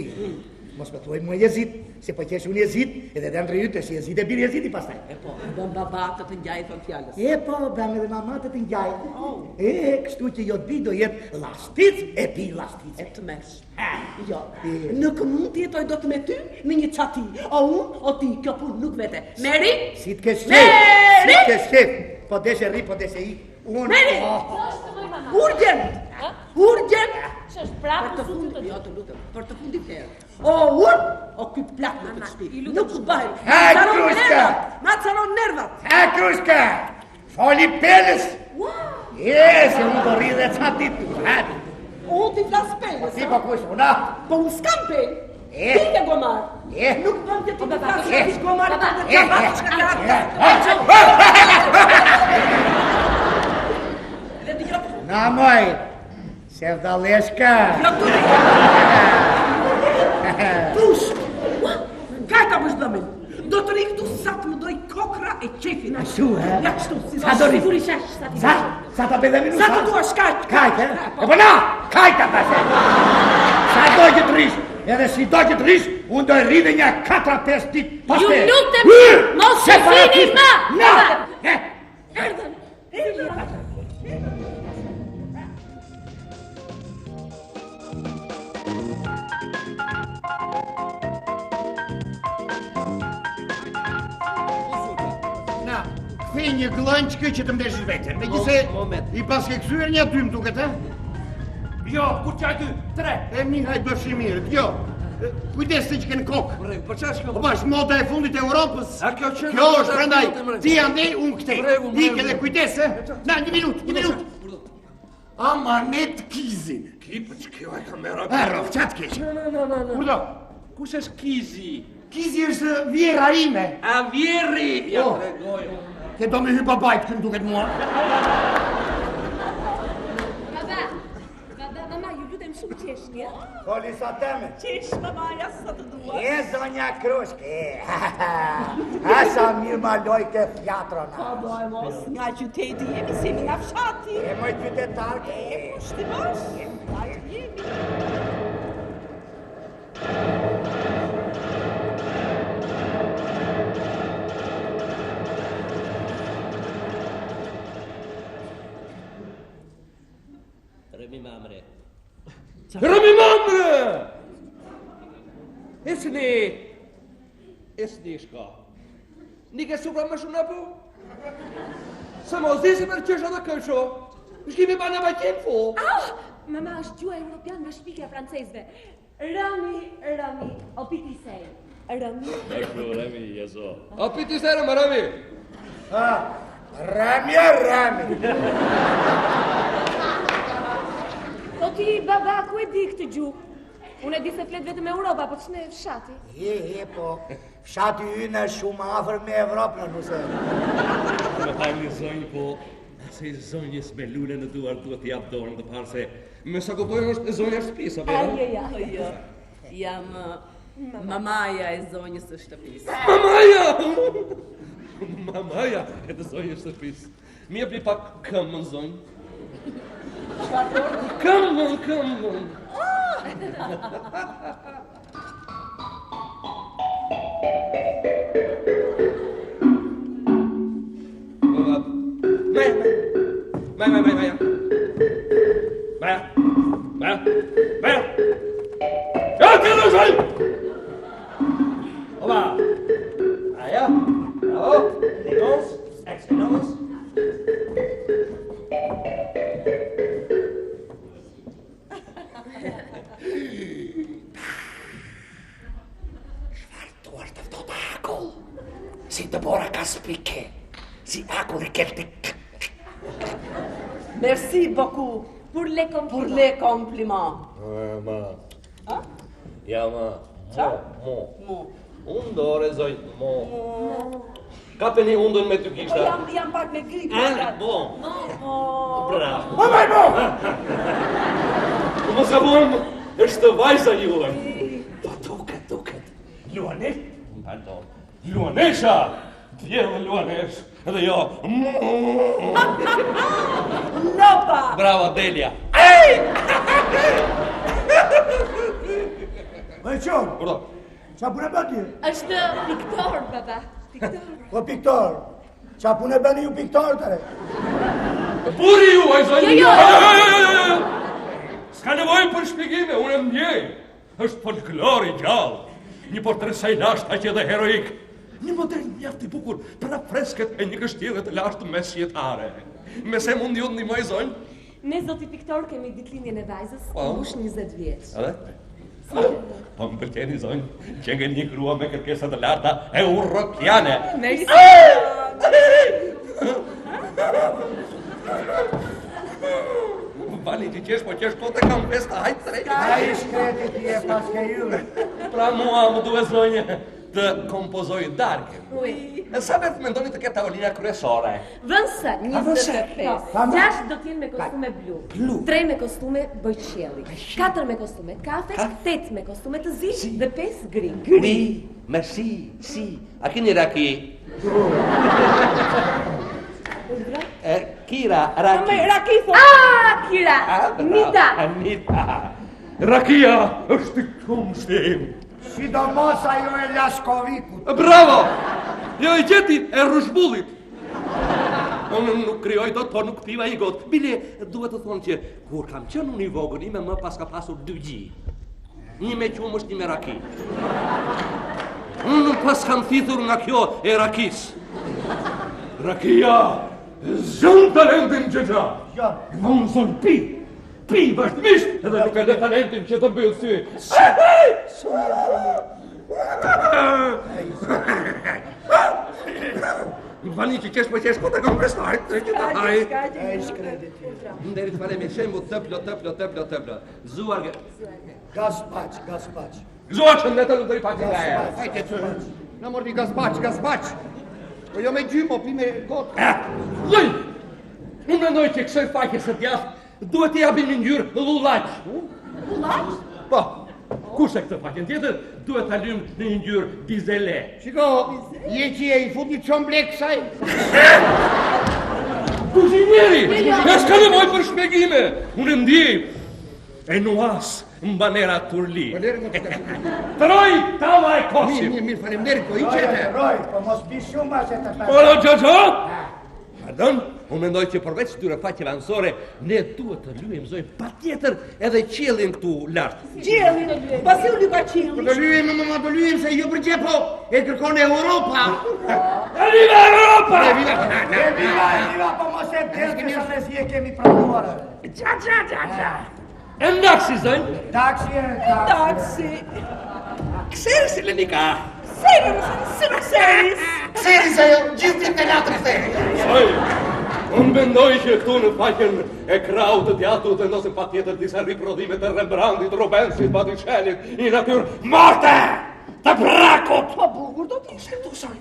Mos me thuaj mua jezit, se po qesh unë jezit, edhe dhe ndër jyte si jezit e birë jeziti pastaj. E po, bën babatët të njajë thon fjalës. E po, bëm edhe mamatët të njaj. E, kështu që jo të bi do jetë lastic e pi lastic. E të mesh. Jo, nuk mund të jetoj do të me ty në një qati. O unë, o ti, kjo punë nuk vete. Meri? Si të ke shqef, si të ke shqef. Po deshe ri, po deshe i. Unë, Meri! Urgjent! Urgjent! Që është prapë Për të në sutë fundit, të jo të lutem, për të fundit herë. O unë, o ky plak në të shpi. Nuk bëj. Ha, Krushka! Ma caron nervat. E, Krushka! Foli pelës! E, se unë do rri dhe ca ditë të hati. Unë ti flas pelës. Si po kush, una? Po unë s'kam pelë. E. Ti ke gomar. E. Nuk bën të ti të flas E. kish gomar të të E. qabat që Dhe ti jo, Na moj, se vdaleshka. jo tu. Tush. Gajta më shdëmin. Do të rikë tu sa të më doj kokra e qefin. Ashtu, he? Ja, kështu, si Sa do rikë? Sigurisht është sa ti. Sa ta bedhe minu? Sa të dua shkajt. Kajt, e? E po na, kajta pashe. Sa do që të rish, edhe si do që të rish, unë do e rri dhe një 4-5 dit pas Ju te. lutem, mos e fini ma! Na! E, Erdhën. Na, kthej një glënçkë që të mdesh vete. Megjithse i pas ke kthyer një dym duket, ha? Jo, kur qaj ty, 3. E mi hajt bëfshi mirë. Jo. Kujdes se që ke në kokë. Po qa shko? Po bash moda e fundit e Europës. A kjo që... Kjo është prandaj. Ti andej, unë këtej. Mregu. Ike dhe kujdes, e? Na, një minut. Ama ne të kizin. Kipë që kjo e kamera... Arrof, qatë keq? Kurdo, kush është Kizi? Kizi është vjera ime. A vjerri! Ja, Oh. tregoj. Ke do me hy babajt kënë duket mua. Baba, mama, ju lutem shumë qesh, ja? Koli sa teme. Qesh, mamaja, sa të dua. E, zonja Krushke. Asa mirë ma lojke fjatrona. Po doj mos, nga qyteti jemi, se mi nga fshati. E moj qytetar ke. Po shti bosh, nga që jemi. Esni shka. Nike supra më shumë në po? Sa mos disi për qësha dhe kësho. Shkimi ba në baqim fu. Mama është gjua europian me shpikja francezve. Rami, o piti sej. Rami. Ecco, Rami, jeso. O piti sej, Rami. Rami. Po ti, baba, ku e di këtë gjuhë? Unë e di se flet vetëm Europa, po ç'ne fshati? Po. Fshati ynë është shumë afër me Evropën, nëse. Me tajmë një zonjë, po, se i zonjës me lule në duar duhet t'jap dorën të parë se me sa kuptojmë është e zonja shtëpisë, apo? Jo. Jam mamaja e zonjës së shtëpisë. Mamaja e të zonjës shtëpisë. Mi e pli pak këmën zonjë. Këmën. Maja. Ja, kan du selv! Opa. Maja. Bravo. Nichols. Excellence. Si të bora ka spike, si aku dhe kelte. Merci beaucoup Pour les compliments. pour les compliments. Ma. Ah? Ja, ma. Mo. Unë dore, zoj, mo. Kapeni undën me ty kishta. Jam pak me grip. Bon. Bravo. Mos e bom, është vajza juaj. Po duket. Luanesh? Pardon. Luanesha! Djellë Luanesh, edhe jo. Lopa! Bravo, Delia. Më qonë, Urdo. qa punë e bëti? Është piktor, baba. Piktor. Po piktor, qa punë e bëni ju piktor të re? Buri juaj, zonjë. Jo. S'ka nevojë për shpjegime, unë e ndjej. Është folklor i gjallë. Një portret sajlasht aq edhe heroik. Një model mjaft i bukur për fresket e një kështjellë të lashtë mesjetare. Me se mund ju ndihmoj zonjë? Ne zoti piktor kemi ditëlindjen e vajzës, mbush 20 vjeç. Edhe? Po më pëlqeni zonjë, që nga një grua me kërkesa të larta europiane. Vali që qesh, po qesh kote kam festa, hajtë të rejtë. A i shkreti ti e paske juve. Pra mua më duhet zonjë të kompozoj darke. Sa vetë mendoni të ketë tavolina kryesore? Vënse, 25. 6 do t'jenë me kostume blu. 3 me kostume bëjqelli. 4 me kostume kafe, 8 me kostume të zi dhe 5 gri. Merci, si. A keni raki? Kira, raki. Raki thot. Kira, Nita. Anita. Rakia është i kumshtim. Si do mos ajo e Laskovikut. Bravo! Jo i gjeti e rrushbullit. Unë nuk kryoj dot, po nuk piva i got. Bile, duhet të thonë që kur kam qenë unë i vogël, ime më pas ka pasur 2 gji. Një me qumë është një me raki. Unë pas kam thithur nga kjo e rakis. Rakia, zhënë talentin që qa. Më unë zonë pi vazhdimisht, edhe nuk e le talentin që të bëjë sy. Vani që qesh po qesh, po të kom prestajt, që të haj. E shkreti ti. Nderit fare me shembu tëplo. Zuar... Gaspaq. Zuar që në të lutëri pak nga e. Hajte që, në mordi gazbac. Po jo me gjymo, pi me gotë. Lëj! Unë mendoj që kësoj faqe së djasht, duhet t'i abim një njërë lullaq. Lullaq? Po, kush e këtë faqen tjetër, duhet t'a lymë në një njërë bizele. Shiko, je që e i fut një qomblek kësaj. Kuzhinjeri! Ja s'ka nevoj për shpjegime! Unë e ndjej e nuas mbanera turli. Troj, tava e kosim! Mirë, falemderit, po i qete. Roj, po mos pi shumë ma që të Ora, Gjojo! Pardon, Unë mendoj që përveç këtyre faqeve anësore, ne duhet të luajmë zoj patjetër edhe qiellin këtu lart. Qiellin, pasi u lypa qiellin. Do luajmë se ju përgjepo e kërkon Europa. Viva Europa! Viva, po mos e tërë se si e kemi pranuar. Qa. Endaksi zonj. Taksi. Kseris Lenika. Kseris ajo, gjithë ditë në natë kthej. Unë mendoj që këtu në faqen e kraut të teatru të ndosin pa tjetër disa riprodhime të Rembrandtit, Rubensit, Botticellit, i natyrë morte të brakut. Po bukur do t'ishte Tu soj,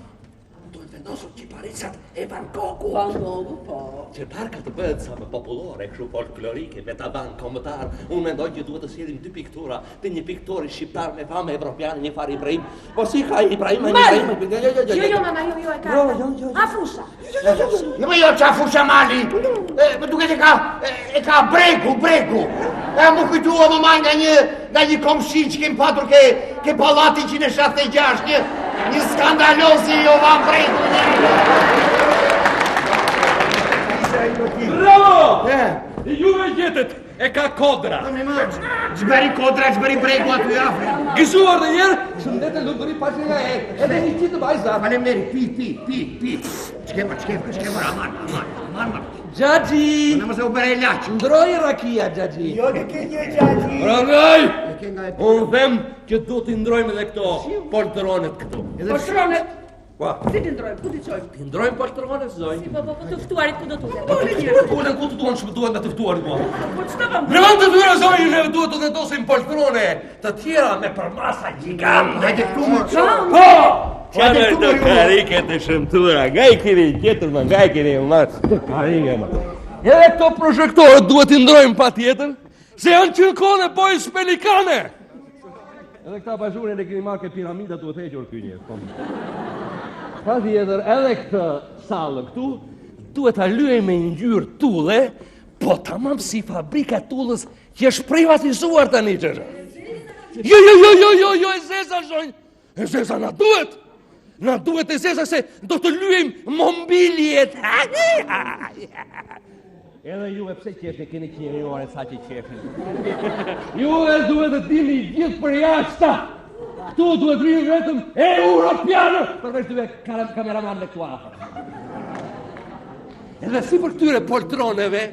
duhet vendosur qiparicat e Van Goghu. Van Goghu, po. Që parka të bëhet sa më popullore, kështu folklorike, me taban kombëtar, unë mendoj që duhet të sjellim dy piktura, të një piktori shqiptar me famë evropiane, një far Ibrahim. Po si ka Ibrahim, Jo, mama, jo, e ka. Afusha. Jo, qa fusha mali. Më duket e ka bregu. E më kujtua më maj nga një komshi që kem patur ke pallati 176, një skandalosi Jovan Bregu. Bravo! Juve gjetet, e ka kodra. Gjberi kodra, gjberi bregu aty afre. Gëzuar dhe njerë, shëndete lundëri pashe nga e, edhe një qitë bajza. Faleminderit, pi. Çkema, aman. Gjaxhi! Në mëse u bere laqë. Ndroj rakia, Gjaxhi. Jo, në ke një gjaxhi. Rangaj! Unë them që du t'i ndrojmë edhe këto poltronet këtu. Poltronet? Qua? Si t'i ndrojmë, ku t'i qojmë? T'i ndrojmë poltronet, zonjë. Po, të ftuarit ku do t'u Tulen ku të duan që duan me të ftuarit mua. Po që të vëmë? Në vend të tyre zonjë, ne duhet të vendosim poltrone të tjera me përmasa gjigante. Hajde këtu më. Po! Qanë të karike të shëmtura, nga i kiri tjetër më, nga i kiri më, të karike më. Edhe këto projektorët duhet t'i ndrojmë pa tjetër, se janë qënkone bojës pelikane. Edhe këta bashkëpunën e keni marrë ke piramida duhet hequr kënje. Pa tjetër, edhe këtë salë këtu, duhet ta lyejmë me ngjyrë tulle, po tamam si fabrika e tullës që është privatizuar tani çështë. Jo, e zeza zonjë. E zeza na duhet. Na duhet e zeza se do të lyejmë mobiljet. Edhe juve pse qefni keni qeniore sa që qefni. Juve duhet të dini gjithë për jashta. Këtu duhet rrinë vetëm europianë, përveç dyve kameramanëve këtu afër. Edhe si për këtyre poltroneve,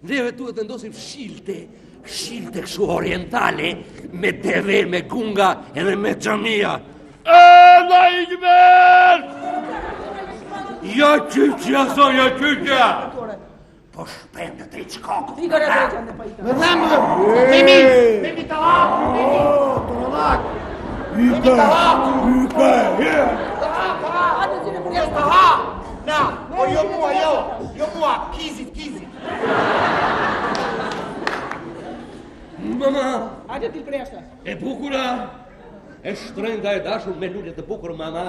neve duhet të ndosim shilte kështu orientale, me deve, me gunga edhe me xhamia. Na i gjmer! Ja qyqja! Po shpende të i qkokë. Me dhamë, memi të lakë. Të në lakë. Memi të lakë. Të ha! Na, po jo mua, kizit. Mama, Hajde t'i preshta. e bukura, e shtrenjta e dashur me lullet e bukur, mama.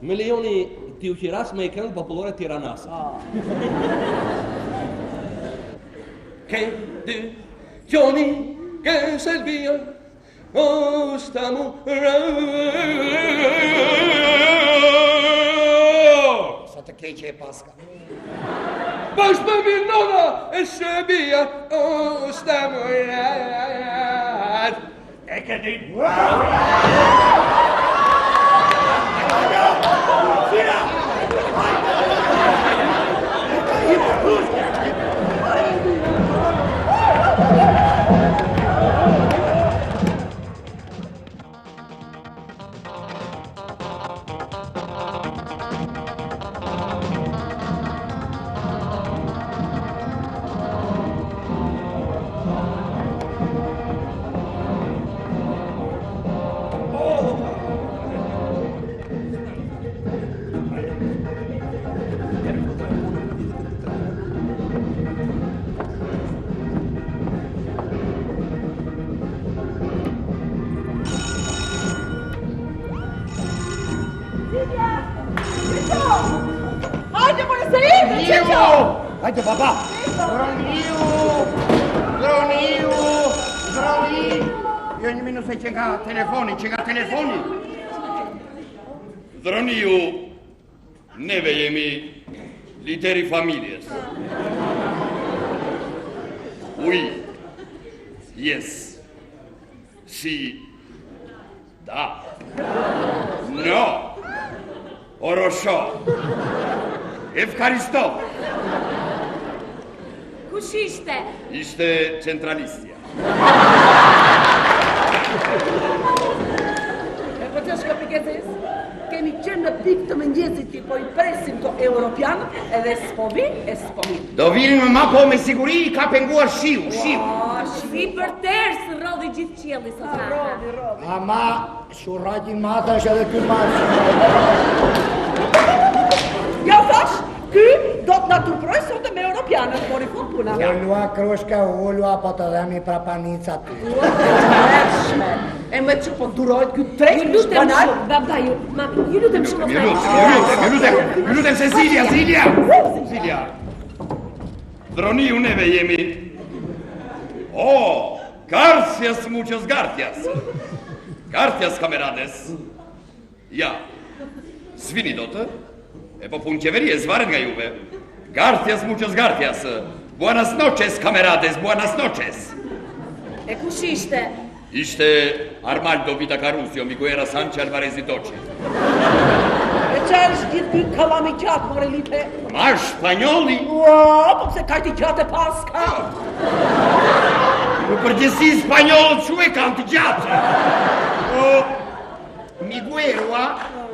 Me lejoni t'i uqiras me i këngë popullore Tiranasa. Che du giorni che Selvia stiamo Sa të keqe e paska. Bash me Milnona e Serbia stiamo e che di Hajde, baba! Droniu! Jo një minu se që nga telefoni. Droniu, neve jemi Literi familjes. Oui. Yes. Si. Da. No. Orosho. Evkaristo. Kush ishte? Ishte centralistja. E po që shkopiketës, kemi qenë në pikë të mëngjesit ti, po I presim të europianët edhe s'povi. Do vinin më ma po me siguri ka penguar shiu. Si për tërë rodhi gjithë qielli sot rata. Ama, shurratin mata është edhe ky matë. Ja thash, ky do të na turproj sot me europianët, mori fund puna. Ulua krushka, ulua, po të dhemi prapanica ty. E me që po durojt ky trejt Ju lutem shumë, baba, ju lutem shumë. Ju lutem Cecilia. Droniu neve jemi. Gracias, muchos gracias. Gracias, camarades. Ja, svini dotë. E po punë qeverie zvaret nga juve. Gracias, muchos gracias. Buenas noches, camarades, buenas noches. E kush ishte? Ishte Armando Vitacarusio, Miguel Sanchez Alvarez Doci. E që është gjithë ky kalami qatë, more lipe? Ma shpanjolli? Po pse kajti qatë e paska? Në përgjësi spanjollët që e kanë të gjatë. Miguelua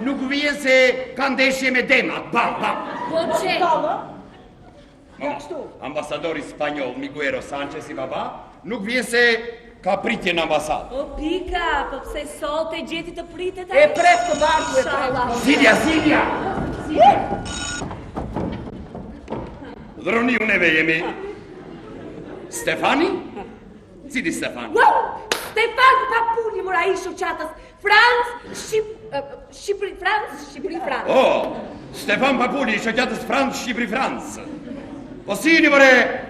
nuk vjen se kanë ndeshje me demat, bam. Po që? Ambasadori spanjoll Miguel Sanchez I baba nuk vjen se ka pritje në ambasadë. O pika, po pse sot e gjeti të pritet E pref të vargu e pref. Silja! Droniu neve jemi. Stefani? Cili Stefani? Wow! Stefan Papuli, mora I shoqatës. Shqipëri, Francë. Stefan Papuli, shoqatës Francë, Shqipëri, Francë. Po si një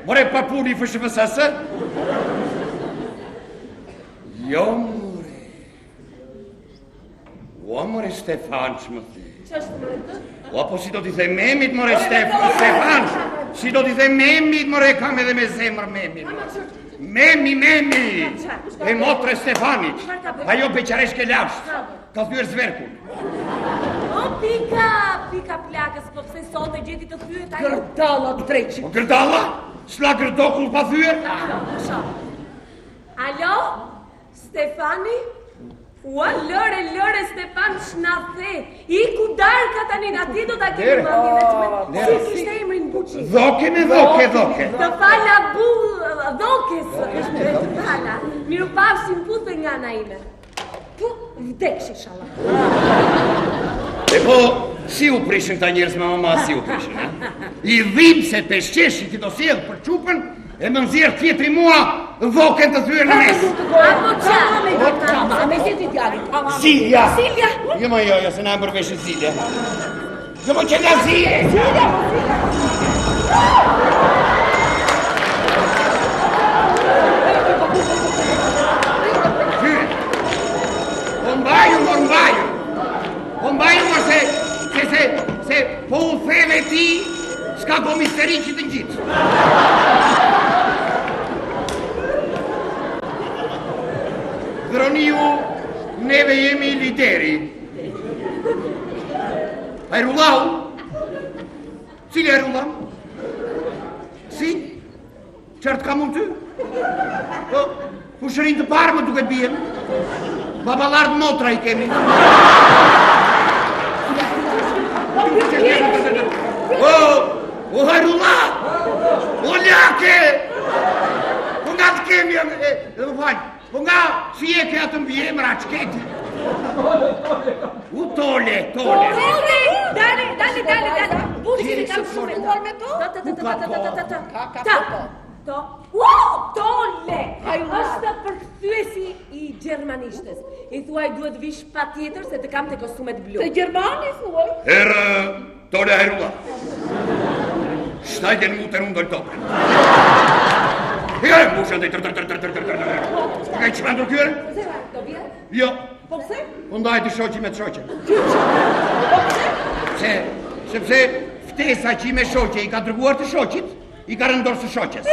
more Papuli FSHVS? Jo, more Stefan që më thi. Po si do t'i the memit, more Stefan. Si do t'i the memit, more kam edhe me zemër memit. Memi. E motre Stefanit. Ajo beqareshke lasht. Ka thyer zverkun. O pika plakës, po pse sot e gjeti të thyet ajo? Gërdalla të treqi. O gërdalla? S'la gërdokull pa thyer? Alo? Stefani? Ua, lëre, Stefan shnathe. I ku darka tani, ati do ta kemi mandin e si kishte emrin Buqi. Dhoke. Të fala dhokes. Të fala. Miru pafshin puthe nga na ime. Po, vdeksh inshallah. E po, si u prishin këta njerëz me mama, si u prishin, I dhim se peshqeshi ti do sjellë për çupën, e më nxjerr tjetri mua dhoken të thyer në mes. Apo qa? Me si ti djali? Silja! Silja! Jo, se na e mërveshën Silja. Jo, që nga Silja! Po mbaju se po u theve ti, s'ka po misteri që të njitë. Droniu, neve jemi lideri. Ajrullau? Cili Ajrullau? Si? Qartë ka mund ty? Fushërin të parë më duket bjen. Babalartë motra I kemi. O Ajrullau! O Ljake! Po nga të kemi, dhe më falj, po nga si e ke atë mbjemra qketi. U tole. Dale. Buqi kam shumë e me to. Ta. Tole! Është përkthyesi I gjermanishtes. I thuaj duhet vish pa tjetër se të kam të kostumet blu. Të Gjermani, thuaj? Tole Ajrullau. Shtajten muten unë dojtë topën. Jare, bushën dhe Ka I qëmandur kjërë? Do vjen? Jo. Po pse? Ndaj të shoqi me të shoqe. Po pse? Sepse ftesa që I me shoqe I ka dërguar të shoqit, I ka rëndor së shoqes.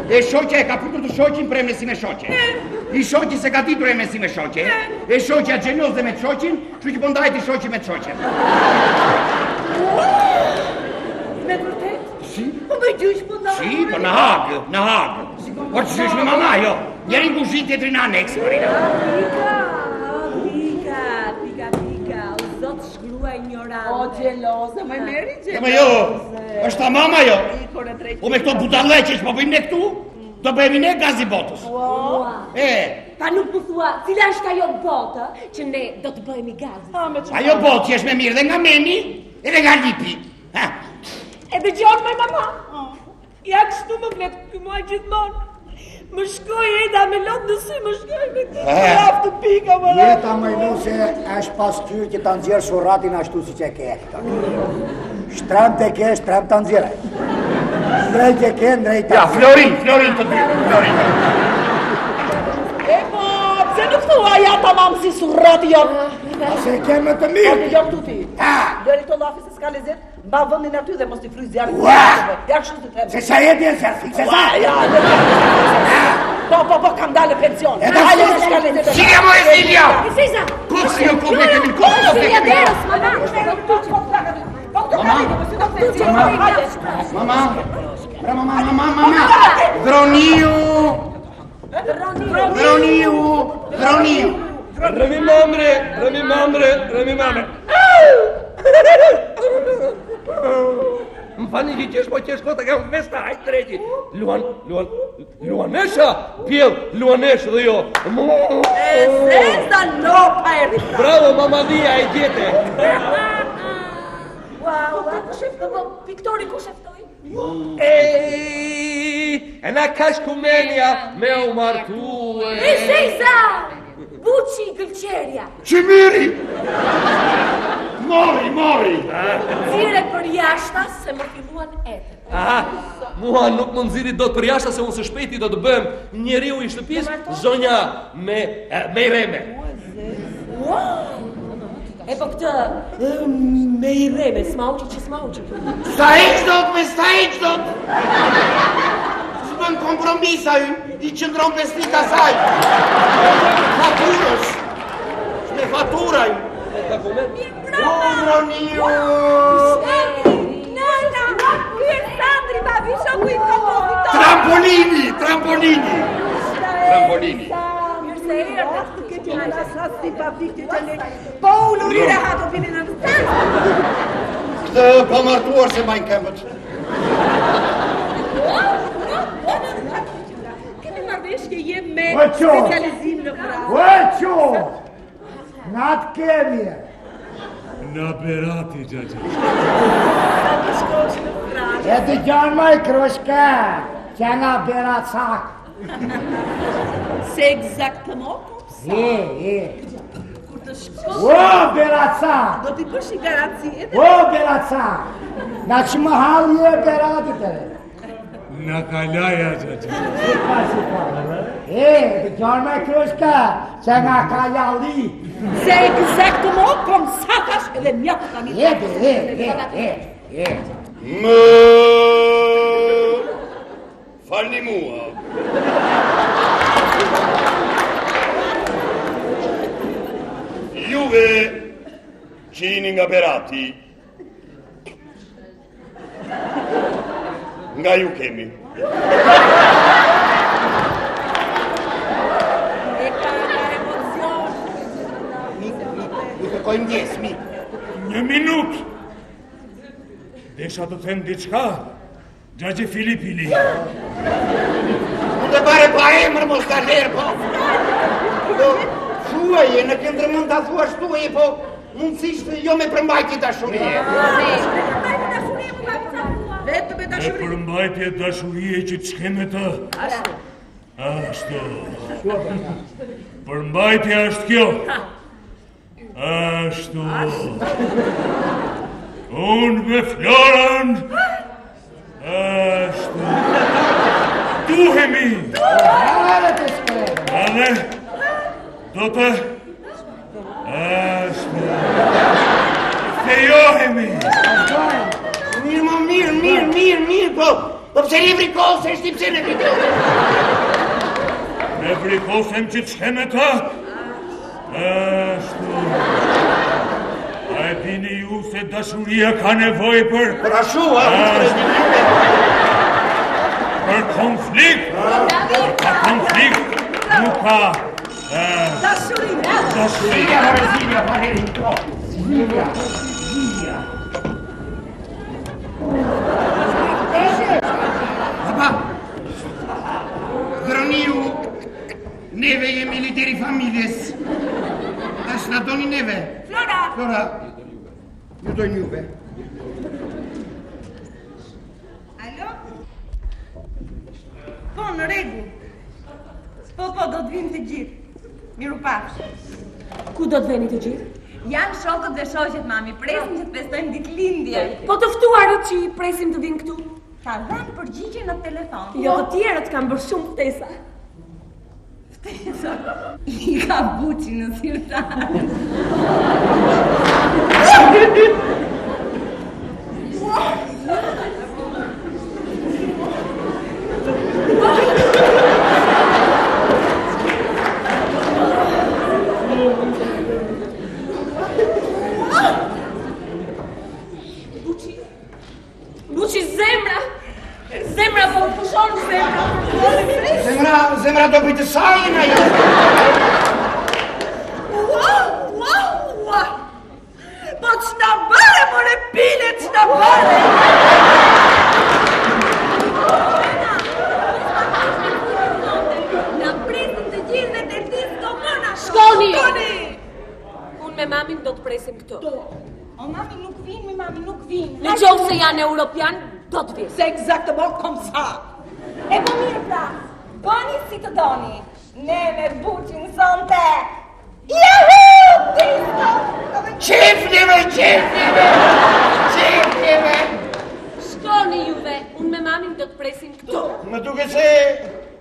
E shoqja e ka putur të shoqin për emresi me shoqe. I shoqi se ka ditur emresi me shoqe. E shoqja xheloze me shoqin, kështu që po ndahet I shoqi me shoqen. Me vërtet? Si? Po me gjysh po ndahet. Si, po në Hag. Po të shysh me mama, jo. Njerin kushit tjetrin në aneks, Marina. Pika, o zot shkrua ignorante. O gjeloze, më meri gjeloze. Ma jo, është ta mama jo. Po me këto budaleqe që po bëjmë ne këtu, do bëjmë ne gazibotës. Pa nuk më thua, cila është ajo botë që ne do të bëjmë I gazi? Ajo botë që është me mirë dhe nga meni, edhe nga lipi. E dhe gjonë me mama. Ja kështu më fletë ky muaj gjithmonë. Më shkoj Eda me lotë në sy, më shkoj me të raftë pika më raftë. Jeta më nuse është pas tyr që ta nxjerë shuratin ashtu si që ke. Shtram të ke, shtram të nxjerë. Ndrejt e ke, ndrejt e ke. Ja, Florin të dy, Florin. E po, pse nuk thua ja ta mamë si surrati jonë? Se ke më të mirë. O të jonë tuti. Lëri të lafi se s'ka lezet, mba vëndin aty dhe mos t'i fryz zjarë. Ja kështu të tremë. Se sa jeti e zërfi, se sa. Po, kam dalë pension. E da shkallezet. Silja mo e Silja! Siza! Kuksi jo kompletimi, Silja Deros, Mama! Droniu! Rëmi mamre! Më fani që qesh po qesh kota kam festa, hajtë treti. Luanesha, pjell, Luanesh dhe jo. E zeza no pa erdi pra. Bravo, mamadia e gjete. Viktori ku sheftoj? E na kash kumenia me u martu E Siza! Buçi gëlqerja! Qimiri! Mori! Zire për jashta se më filluan etër. Mua nuk më nxirri dot për jashta se unë së shpejti do të bëhem njeriu I shtëpis, zonja me I reme. E po këtë me I reme, smauqi që smauqi. Sta heq dot! Bën kompromisa I qëndron pesnika saj. Faturës. Me faturaj. Droniu! Trampolini! Po unë rire hato finin në Këtë pa martuar se majnë këmbët. Kemi marrëveshje jem me Oqo! specializim në vrasje. Oqo! Në atë kemje. Në berati, gjagja. E të gjanë maj kroshka, që nga berat sak. Se exactement kur të shkosh O, berat sak! do t'i bësh I garanci edhe O, berat sak! Nga që më halë je beratit e. Në kalaja, gjagja. Të gjanë maj kroshka, që nga kajalli. se exactement kom sa tash edhe mjaku kam Më... Falni mua. Juve që jeni nga Berati, nga ju kemi. I kërkojmë ndjesmi. Një minut! Desha të them diçka, gjagje Filipini. Dhe bare pa emër mos ka lerë, po. Thuaje, në këndër mund të thua shtuaje, po mundësisht jo me përmbajtje dashurie. Vetë me E dashurie. përmbajtje dashurie që të shkeme të. Ashtu. Përmbajtje është kjo. Ashtu. Unë me Florën. Ashtu. Duhemi. Edhe do të fejohemi. Po pse i vrikose, shtim pse në vrikose? Ne vrikosem që të shkeme të? Ashtu. A e dini ju se dashuria ka nevoj për... Për ashu, a? Për konflikt? Ka konflikt, nuk ka... Dashuria! Dashuria! Zilja, Valeri, to. Zilja. Papa, droniu, neve jemi lideri familjes. Tash na doni neve. Flora, ju dojnë juve. Alo? Po, në rregull. Po, do të vinë të gjithë. Miru pafsh. Ku do të veni të gjithë? Janë shokët dhe shoqet, mami. Presim që të festojmë ditëlindje. Po të ftuarët që i presim të vinë këtu? Ka dhënë përgjigje në telefon. Jo, të tjerët kanë bërë shumë ftesa. Ftesa? I ka buçi në thirrtar. Buçi zemra! Zemra po pushon zemra! Zemra do bëjtë sajnë ajo. Ua! Po ç'na bëre, more pile, ç'na bëre? Na presim të gjithë dhe të disko mëna. Shkoni! Unë me mamin do të presim këtu. O, mami nuk vinë, mi mami nuk vinë. Në qovë se janë europian, do të vinë. Se exactement comme ça. E po mirë pra, bëni si të doni. Ne me buqin sonte. Jahu! Qefnime! Shkoni juve, unë me mamin do të presim këtu. Më duke se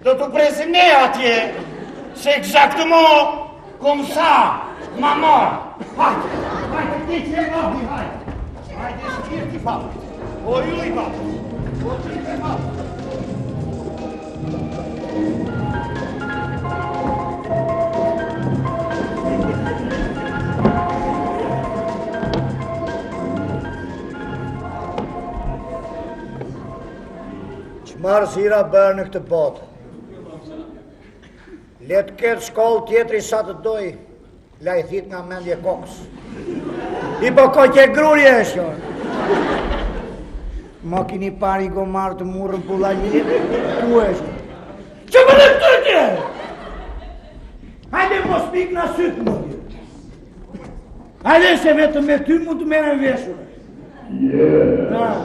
do të presim ne atje. Se exactement comme ça, maman. Hajde, ti që e robi, hajde. Hajde, shkirë ti papë. O ju i papë. O ti që e papë. Qmarë zira bërë në këtë botë. Letë ketë shkollë tjetëri sa të doj, la i thit nga mendje kokës. I po koqe grurje e shon. Ma kini pari gomarë të murën pula një, tu e shon. Që më në të tje? Hajde mos pik në sytë më tje. Hajde se vetëm me ty mund të mene veshur. Yeah.